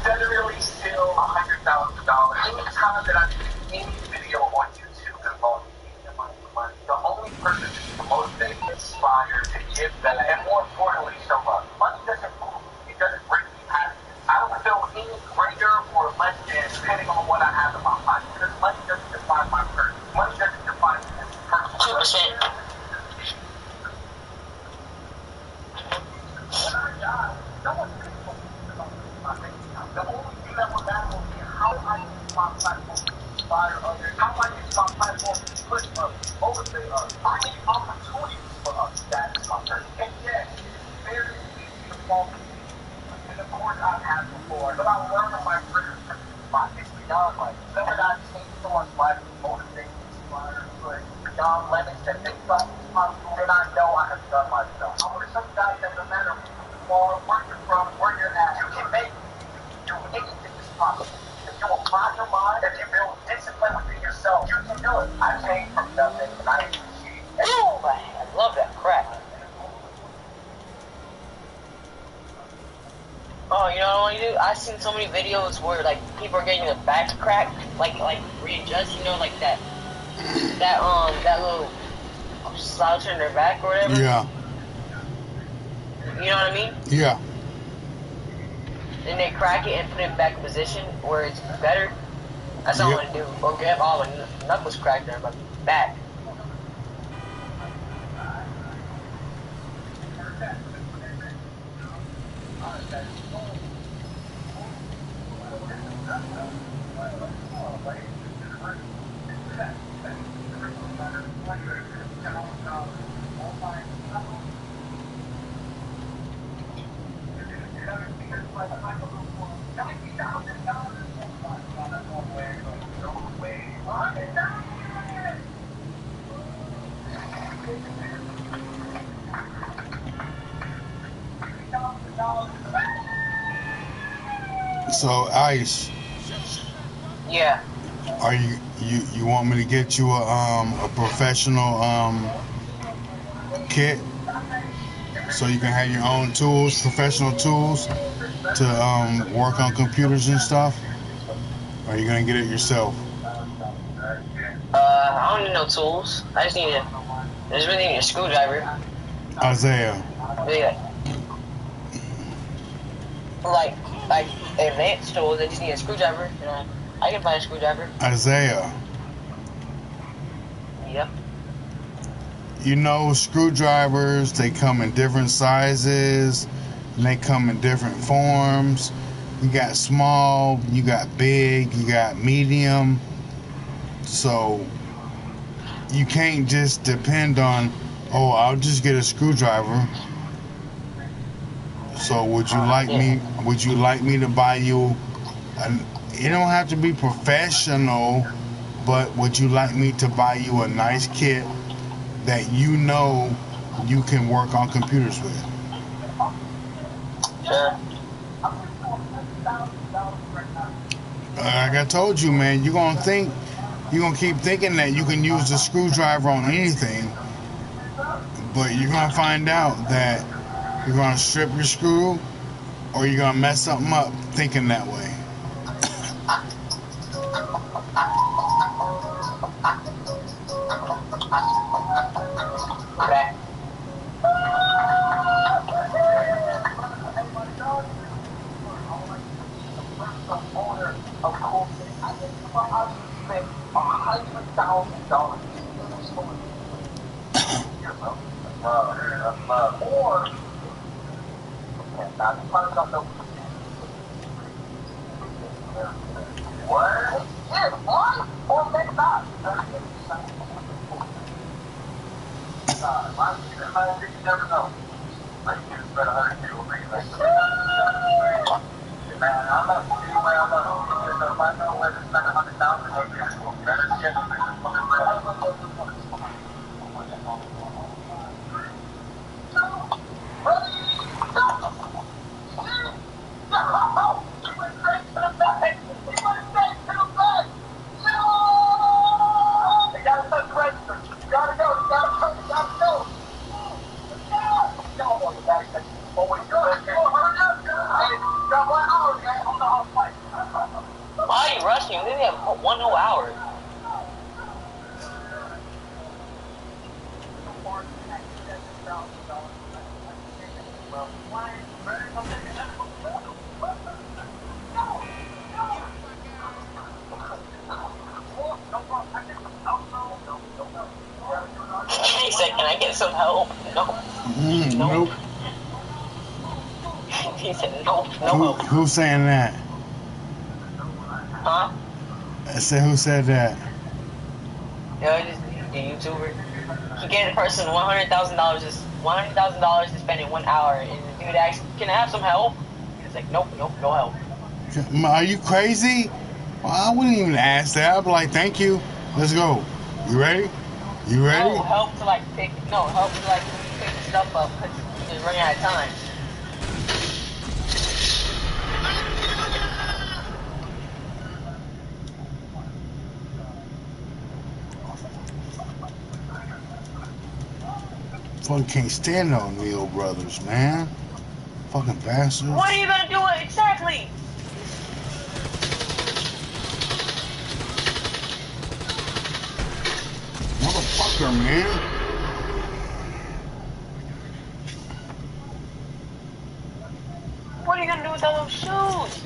Generally still $100,000. Anytime that I do any video on YouTube involving money, the only purpose is to motivate, inspire, to give back, and more importantly, show love. Money doesn't move me, it doesn't bring me happiness. I don't feel any greater or less than depending on what I have in my life. Because money doesn't define my person. Money doesn't define me as a person. 2%. When I die, no one's going to about my bank account. The only thing that will matter will be how I use my platform to inspire others, how I use my platform to push others, motivate others, create opportunities for us. That is my purpose. And yes, it's very easy to fall into. And of course, I've had before, but I learned on my career. It's beyond life. Whether I change someone's life to motivate, inspire, put beyond limits that they thought was possible, then I know I have done my job. I want to show you guys that no matter who you are, where you're from, where you're at, you can make do anything is possible. If you apply your mind, if you build discipline within yourself, you can do it. I came from nothing and I achieved. Ooh, I love that crap. Oh, you know what I want to do? I've seen so many videos where like people are getting their back cracked, like readjust, you know, like that little slouch in their back or whatever. Yeah. You know what I mean? Yeah. Then they crack it and put it back in position where it's better. That's all I want to do. Or get all my knuckles cracked on my back. So, Ice. Yeah. Are you want me to get you a professional kit so you can have your own tools, professional tools to work on computers and stuff? Or are you gonna get it yourself? I don't need no tools. I just really need a screwdriver. Isaiah. Like advanced tools, I just need a screwdriver. You know, I can find a screwdriver. Isaiah. Yep. You know, screwdrivers, they come in different sizes, and they come in different forms. You got small, you got big, you got medium. So, you can't just depend on, oh, I'll just get a screwdriver. So, would you like me to buy you it don't have to be professional, but would you like me to buy you a nice kit that you know you can work on computers with? Sure. Like I told you, man, you're gonna keep thinking that you can use the screwdriver on anything, but you're gonna find out that you're gonna strip your screw or you're gonna mess something up thinking that way. Like, you can spend 100 people for you. Like, man, I'm not anyway, I'm not so if I know where to spend 100,000, I'll be better shit. Why are you rushing? We only have 1 whole hour. He said, can I get some help? No. Nope. He said, no help. Who's saying that? Huh? I said, who said that? Yeah, just the YouTuber. He gave the person $100,000 to spend in 1 hour, and the dude asked, "Can I have some help?" He's like, "Nope, no help." Are you crazy? Well, I wouldn't even ask that. I'd be like, thank you. Let's go. You ready? You ready? No, help to pick stuff up because he's running out of time. Fucking can't stand no Neil brothers, man. Fucking bastards. What are you gonna do exactly? Motherfucker, man. What are you gonna do with all those shoes?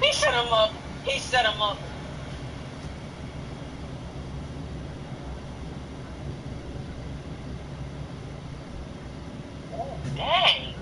He set him up. He set him up. Oh, dang.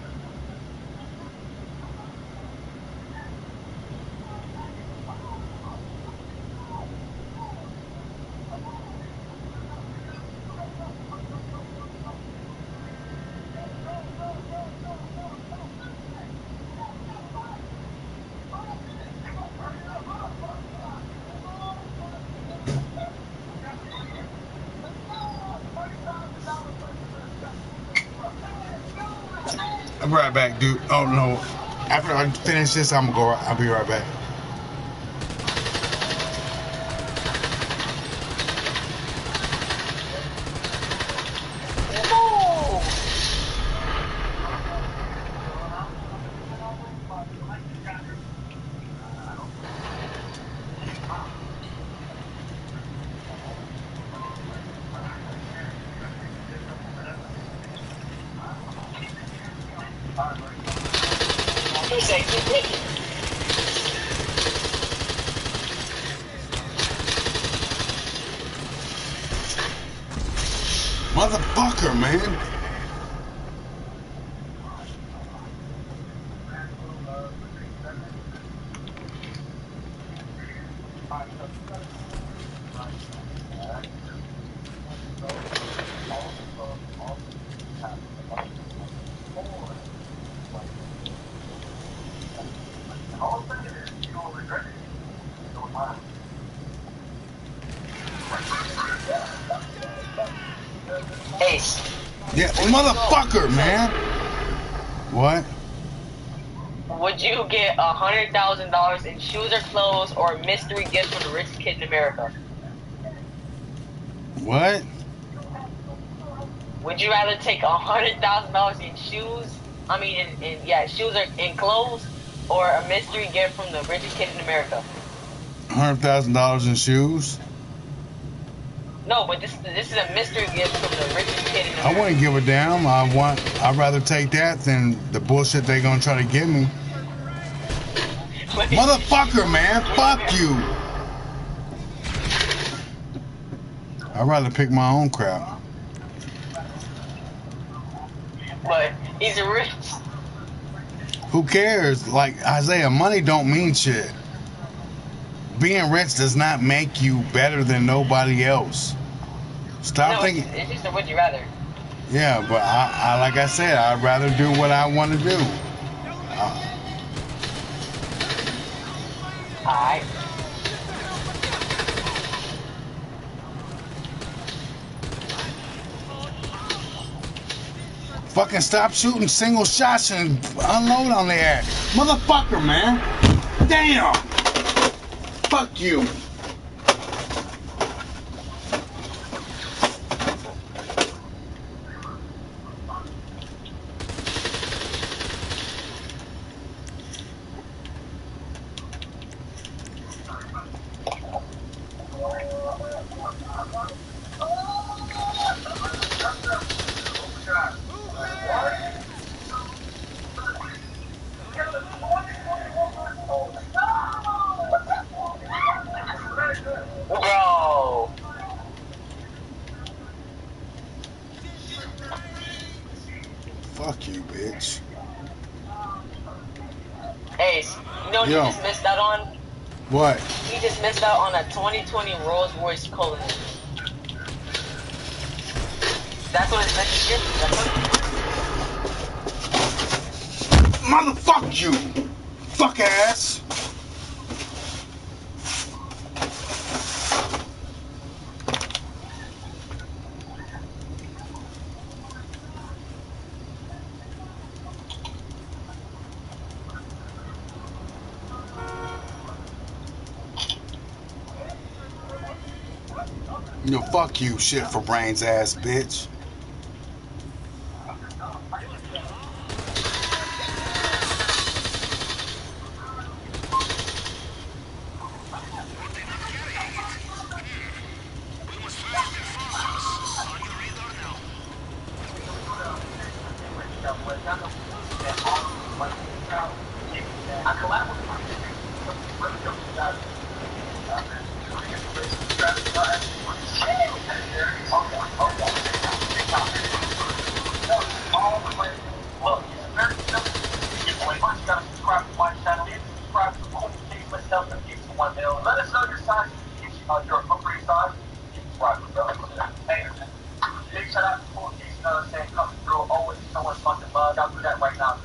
I'll be right back, dude. Oh, no. After I finish this, I'm gonna go. I'll be right back. Motherfucker, man. Yeah, motherfucker, man. What? Would you get $100,000 in shoes or clothes or a mystery gift from the richest kid in America? What? Would you rather take $100,000 in shoes? I mean, shoes or in clothes, or a mystery gift from the richest kid in America? $100,000 in shoes? No, but this is a mystery gift from the richest kid in America. I wouldn't give a damn. I'd rather take that than the bullshit they gonna try to give me. Motherfucker, man, fuck you. I'd rather pick my own crap. But he's rich. Who cares? Like Isaiah, money don't mean shit. Being rich does not make you better than nobody else. Stop thinking. It's just a would you rather. Yeah, but I like I said, I'd rather do what I want to do. Alright. Fucking stop shooting single shots and unload on the ass. Motherfucker, man. Damn. Fuck you. Bro. Fuck you, bitch. Hey, you know what you just missed out on? What? You just missed out on a 2020 Rolls Royce Cullinan. That's what it's meant to give. Motherfuck you. Fuck ass. You know, fuck you, shit for brains ass bitch. Let us know your size, your appropriate size. Hey, big shout out to Cool Case saying coming through. Always someone fucking love. I'll do that right now.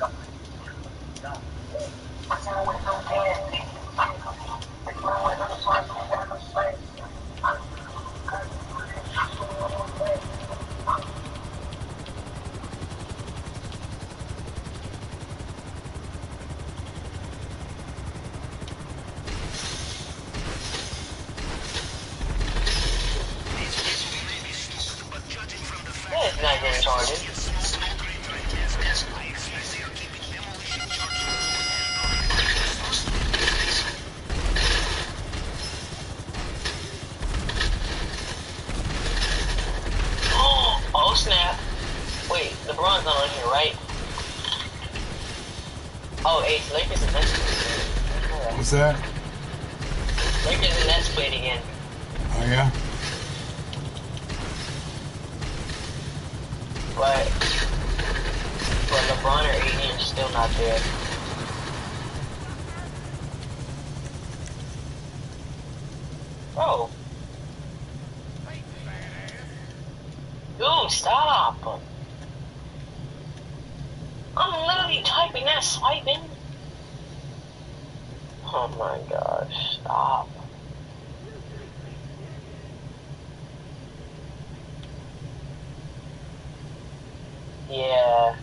It's not getting charged. Oh snap. Wait, LeBron's not on here, right? Oh, Ace, Lakers and Nets. What's that? Lakers and Nets played again. Oh, yeah? But LeBron or AD are still not there. Bro. Dude, stop. I'm literally typing that, swiping. Oh my gosh, stop. Yeah.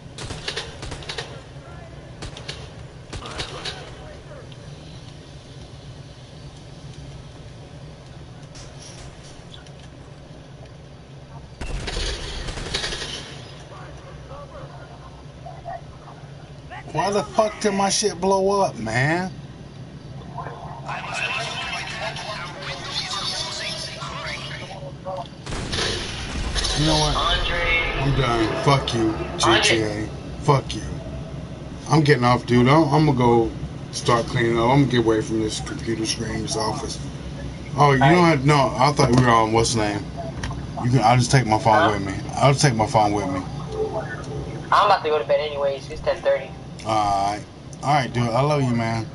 Why the fuck did my shit blow up, man? You know what? I'm done. Fuck you, GTA. Fuck you. I'm getting off, dude. I'm gonna go start cleaning up. I'm gonna get away from this computer screen, this office. Oh, you know what? No, I thought we were on what's the name? You can. I'll just take my phone with me. I'll just take my phone with me. I'm about to go to bed anyways. It's 10:30. All right, dude. I love you, man.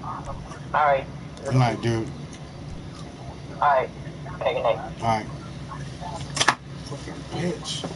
All right. Good night, dude. All right. Okay, good night. All right. Fucking bitch.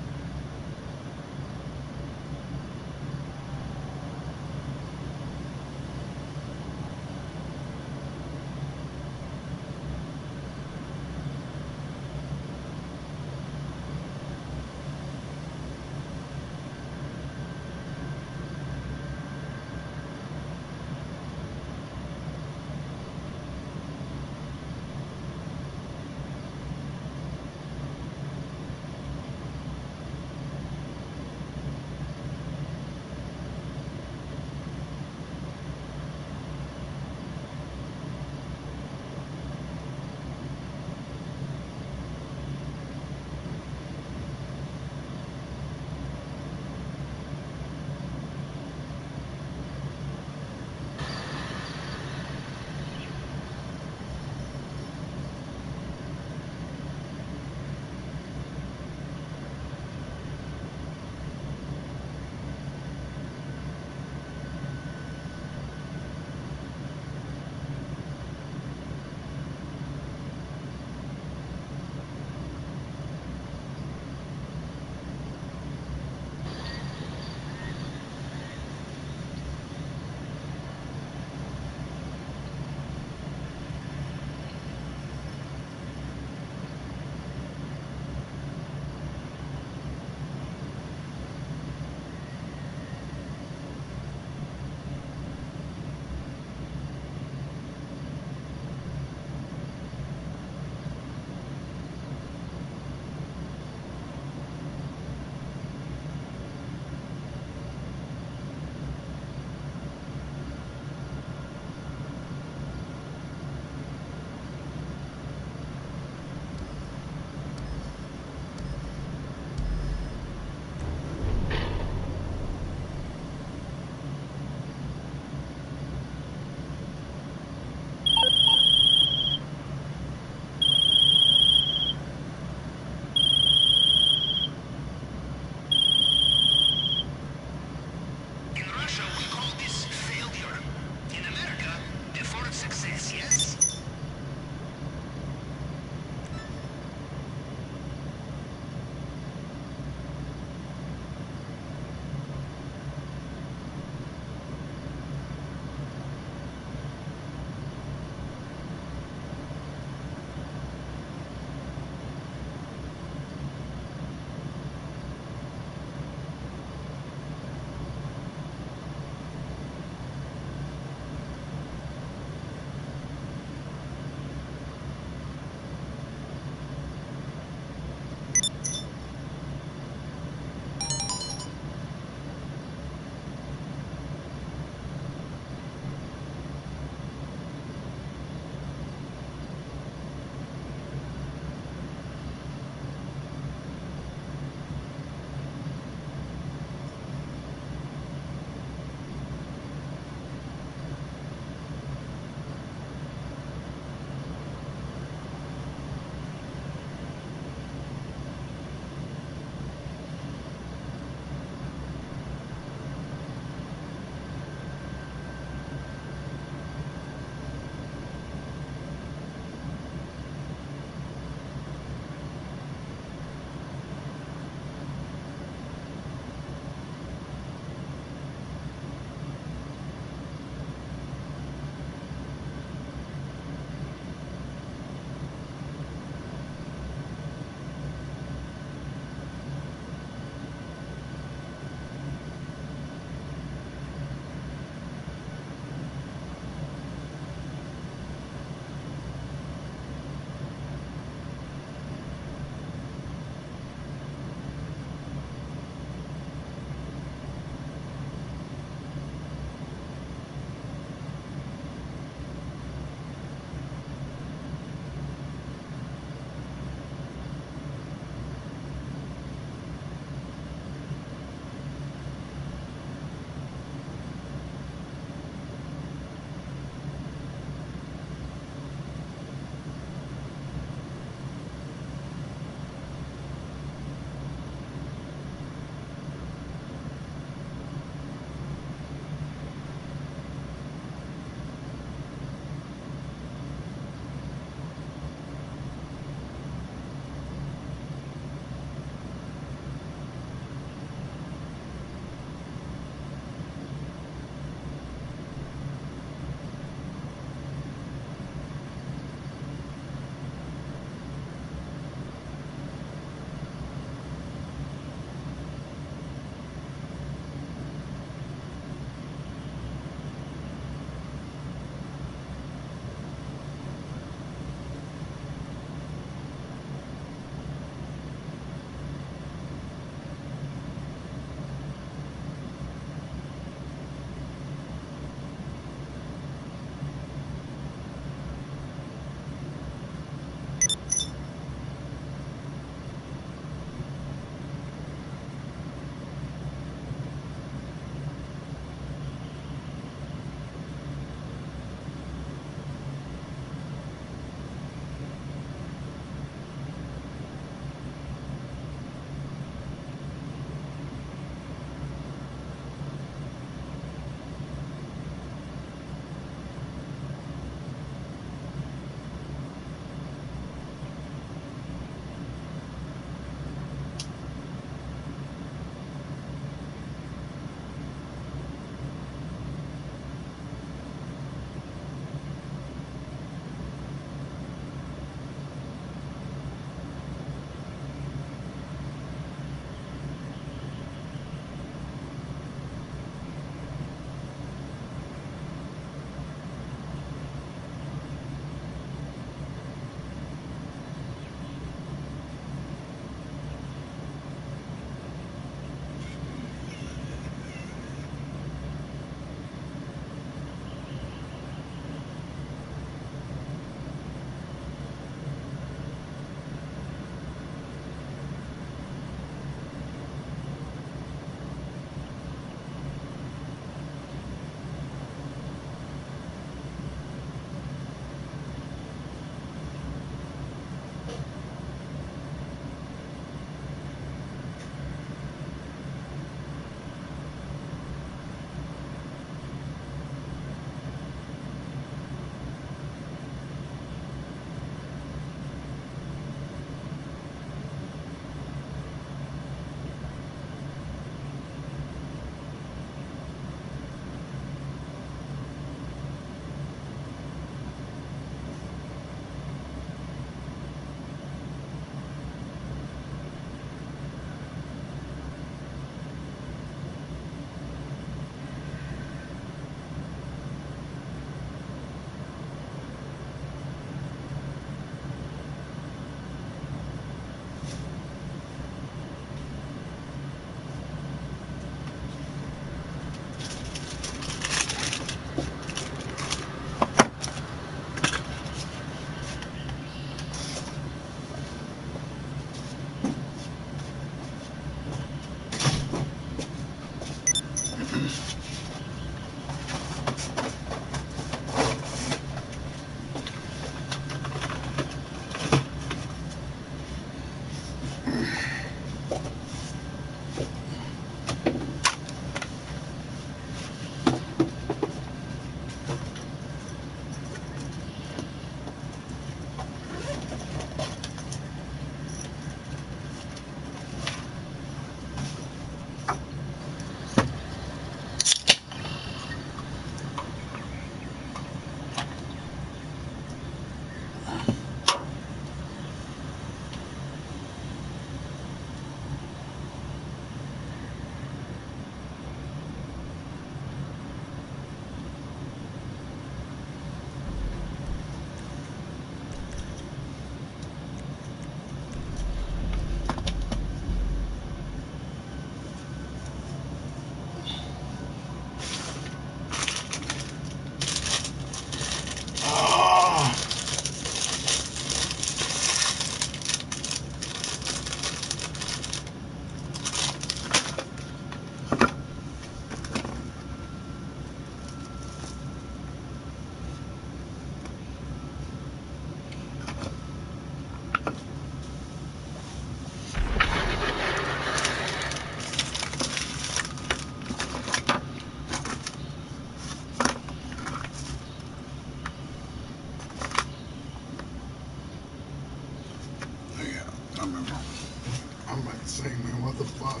I'm about to say, man, what the fuck?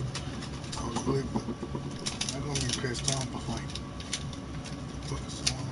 I was really, I'm gonna be pissed off, but like, what is going on?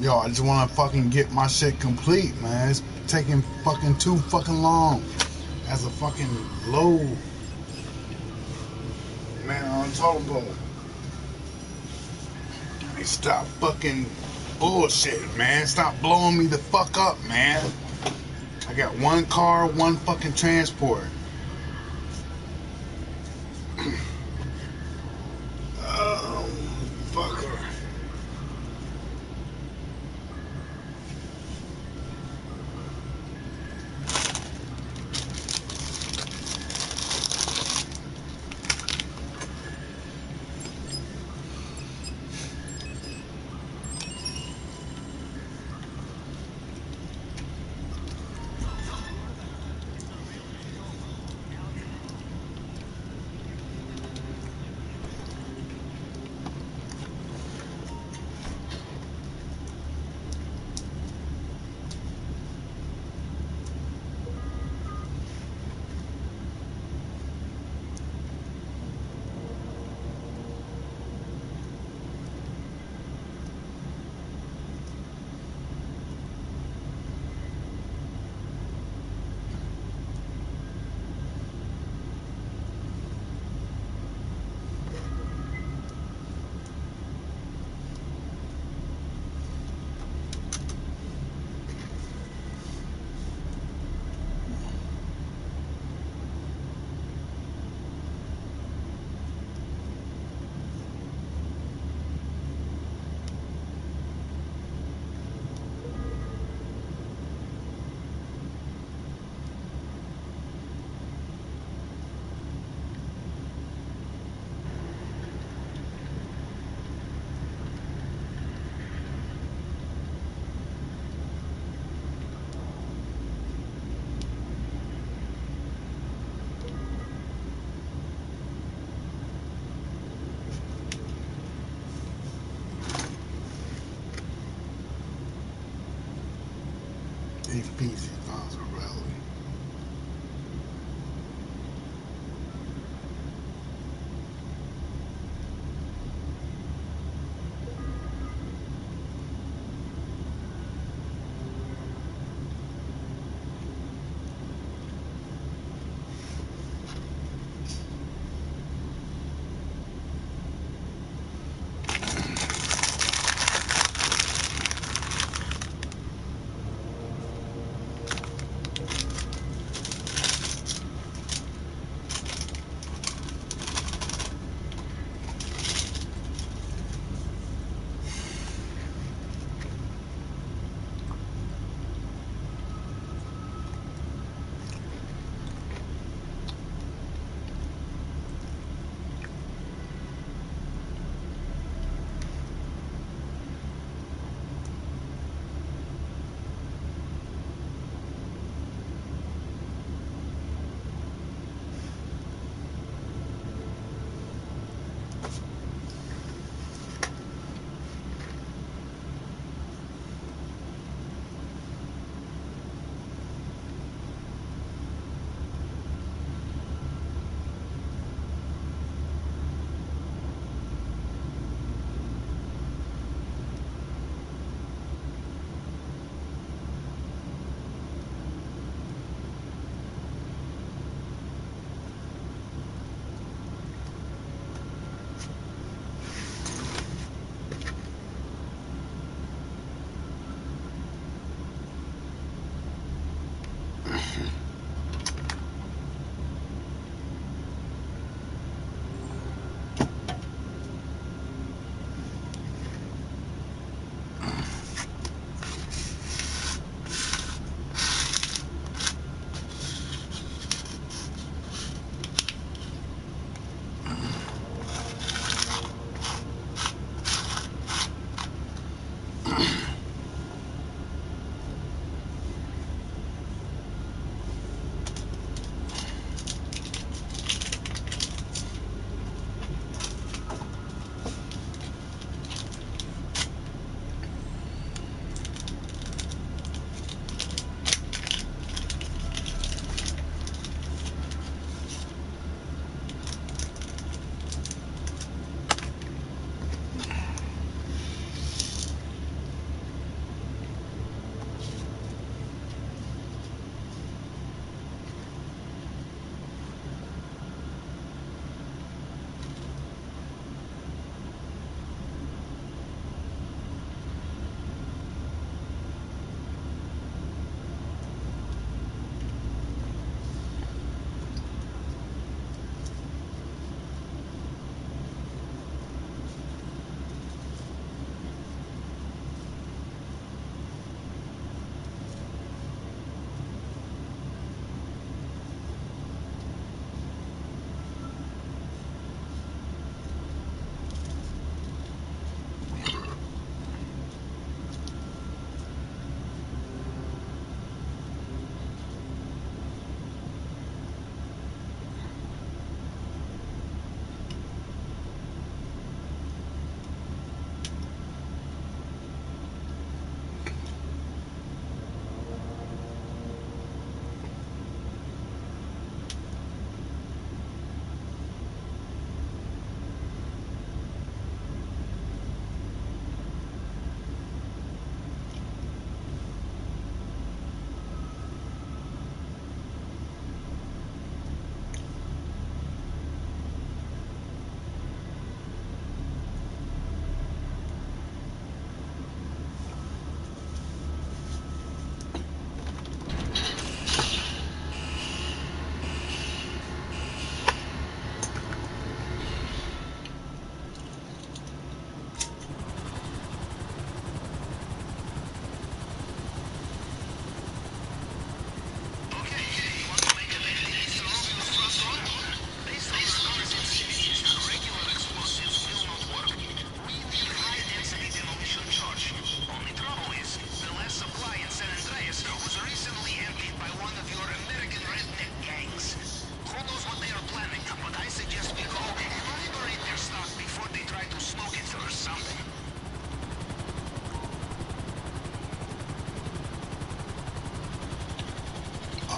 Yo, I just want to fucking get my shit complete, man. It's taking fucking too fucking long. As a fucking low man on total. Hey, stop fucking bullshit, man. Stop blowing me the fuck up, man. I got one car, one fucking transport. Oh, fucker. Peasy files are relevant.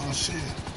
Oh shit.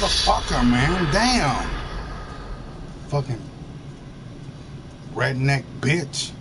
Motherfucker, man. Damn. Fucking redneck bitch.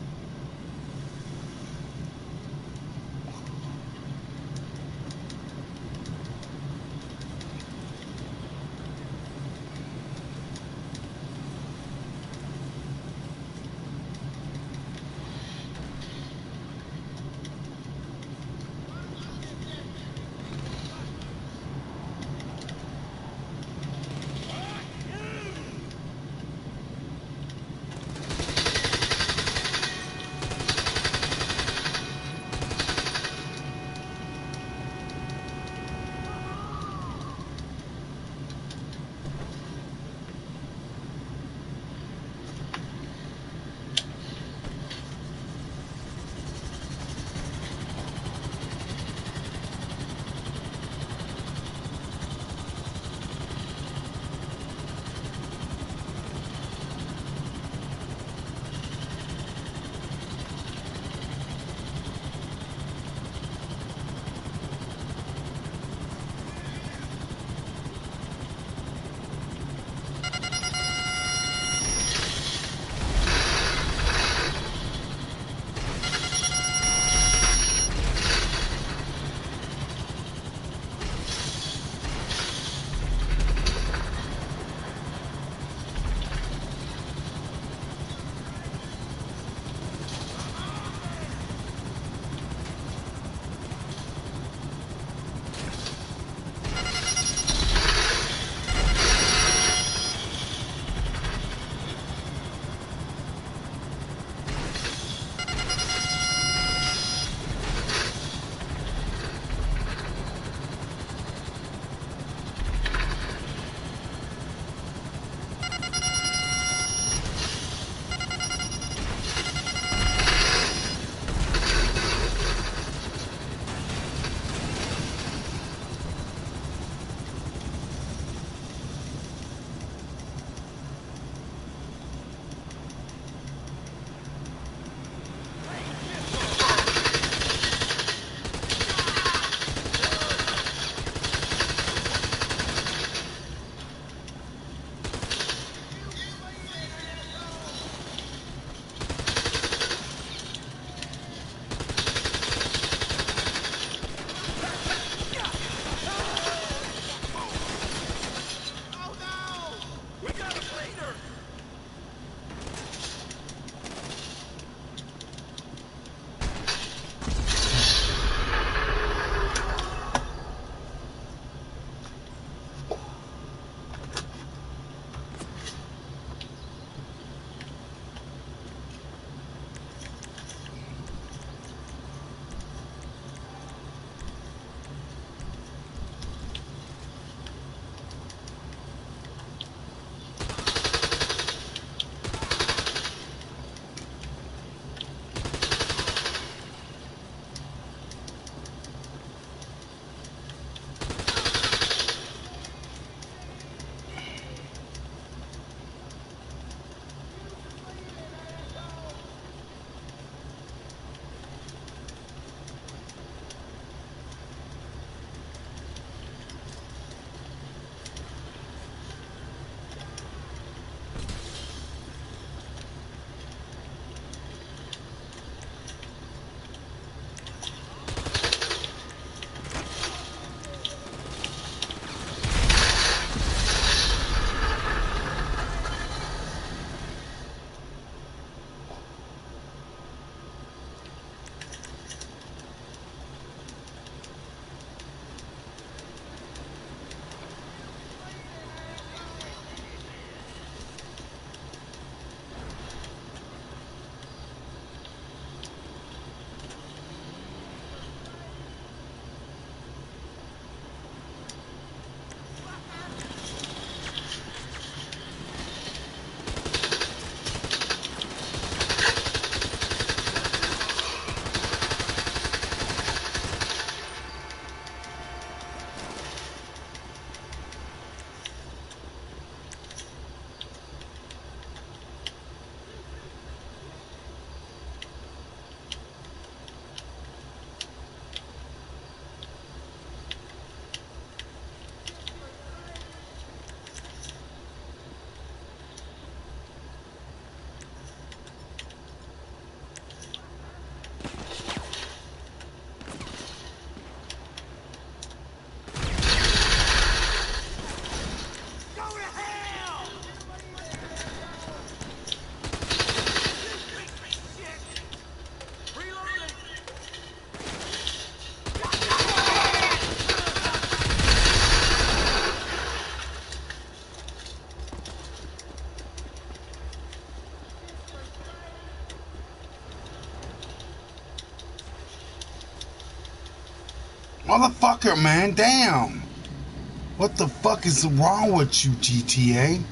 Motherfucker, man, damn. What the fuck is wrong with you, GTA?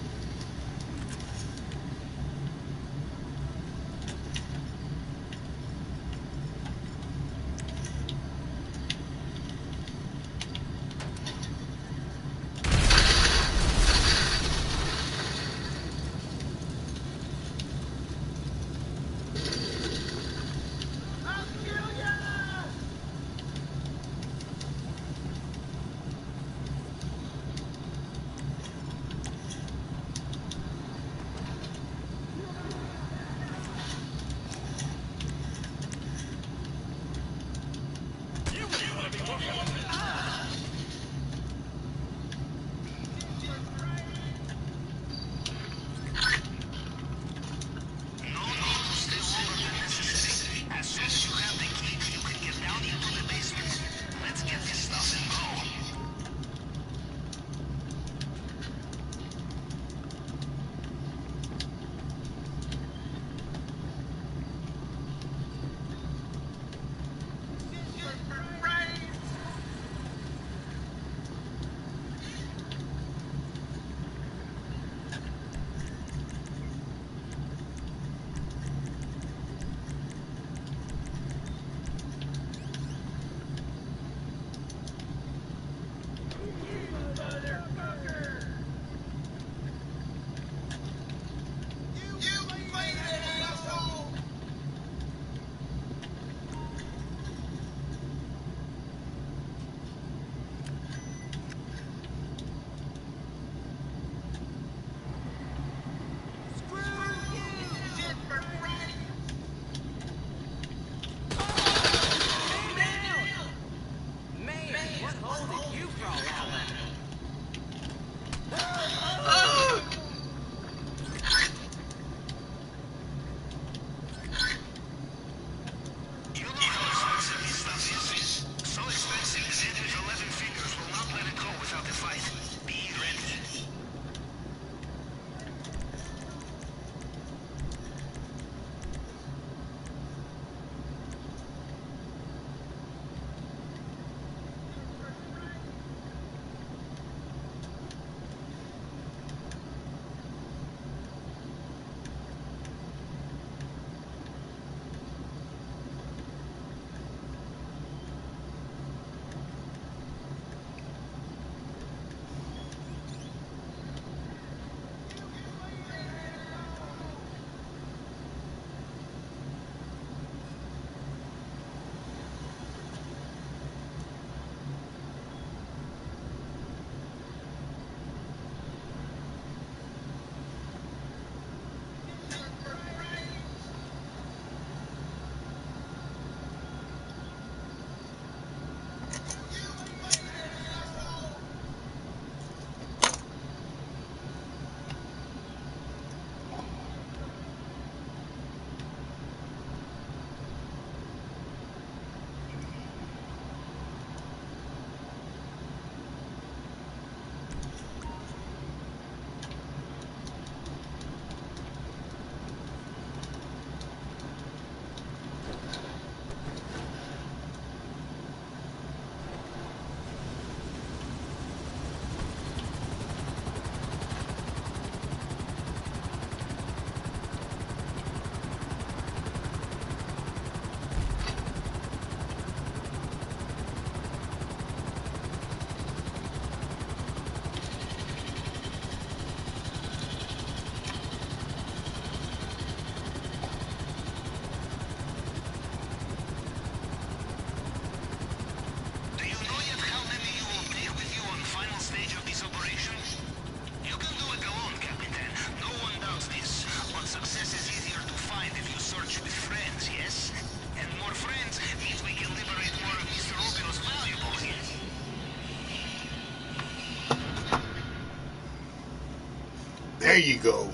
There you go.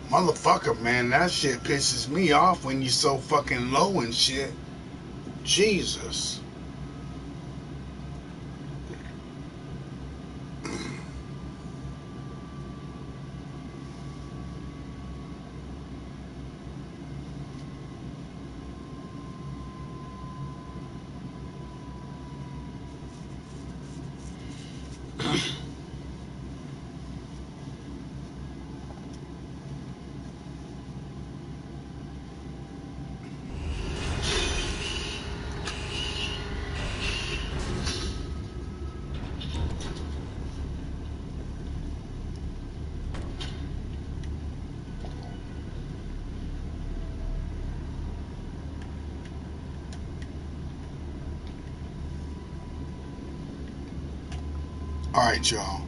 Motherfucker, man, that shit pisses me off when you're so fucking low and shit. Jesus. Alright, y'all.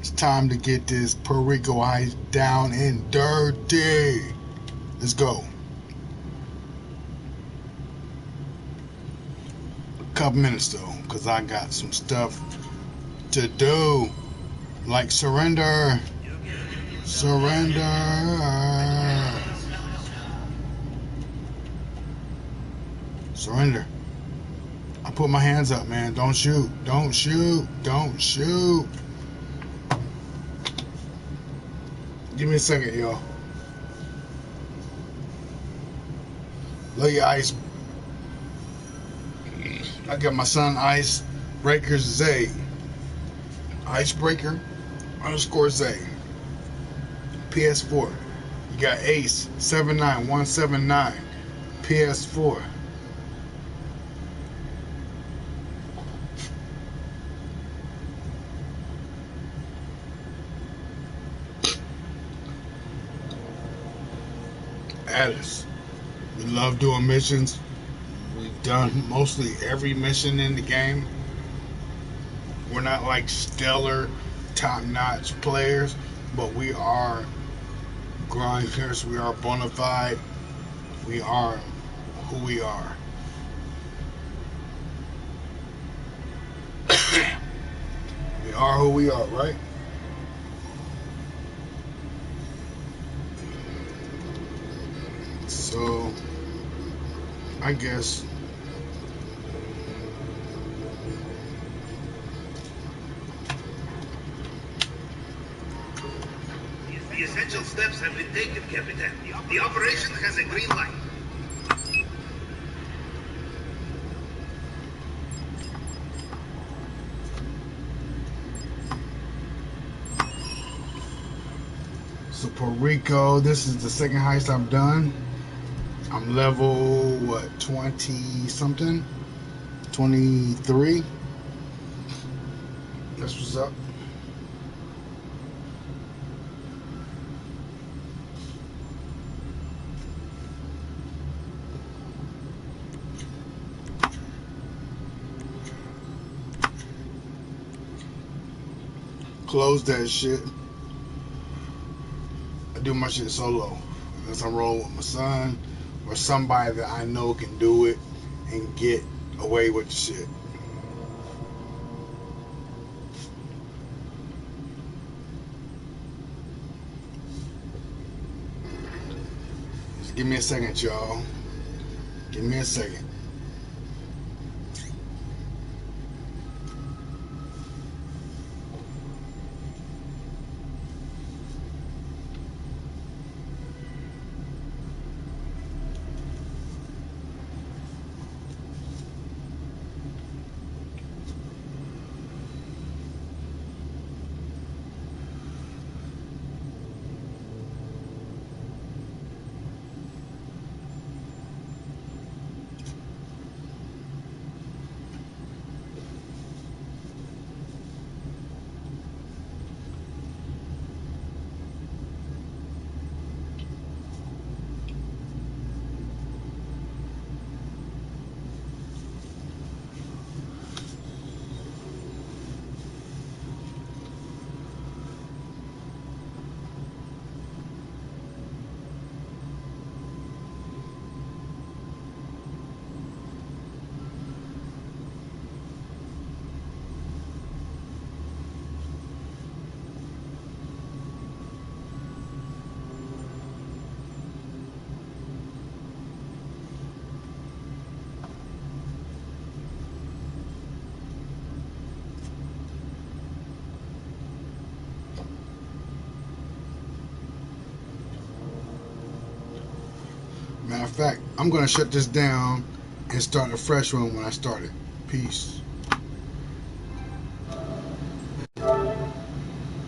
It's time to get this Perico heist down and dirty. Let's go. A couple minutes though, because I got some stuff to do. Like surrender. Surrender. Surrender. I put my hands up, man. Don't shoot. Don't shoot. Don't shoot. Give me a second, y'all. Love your ice. I got my son Icebreaker Zay. Icebreaker _ Zay. PS4. You got Ace 79179. PS4. Alice. We love doing missions. We've done mostly every mission in the game. We're not like stellar, top-notch players, but we are grinders. We are bona fide. We are who we are. We are who we are, right? So, I guess the essential steps have been taken, Captain. The operation has a green light. so Perico, this is the second heist I've done. I'm level, what, 20 something? 23? That's what's up. Close that shit. I do my shit solo. Unless I'm rolling with my son or somebody that I know can do it and get away with the shit. Just give me a second, y'all. Give me a second. Matter of fact, I'm going to shut this down and start a fresh one when I start it. Peace.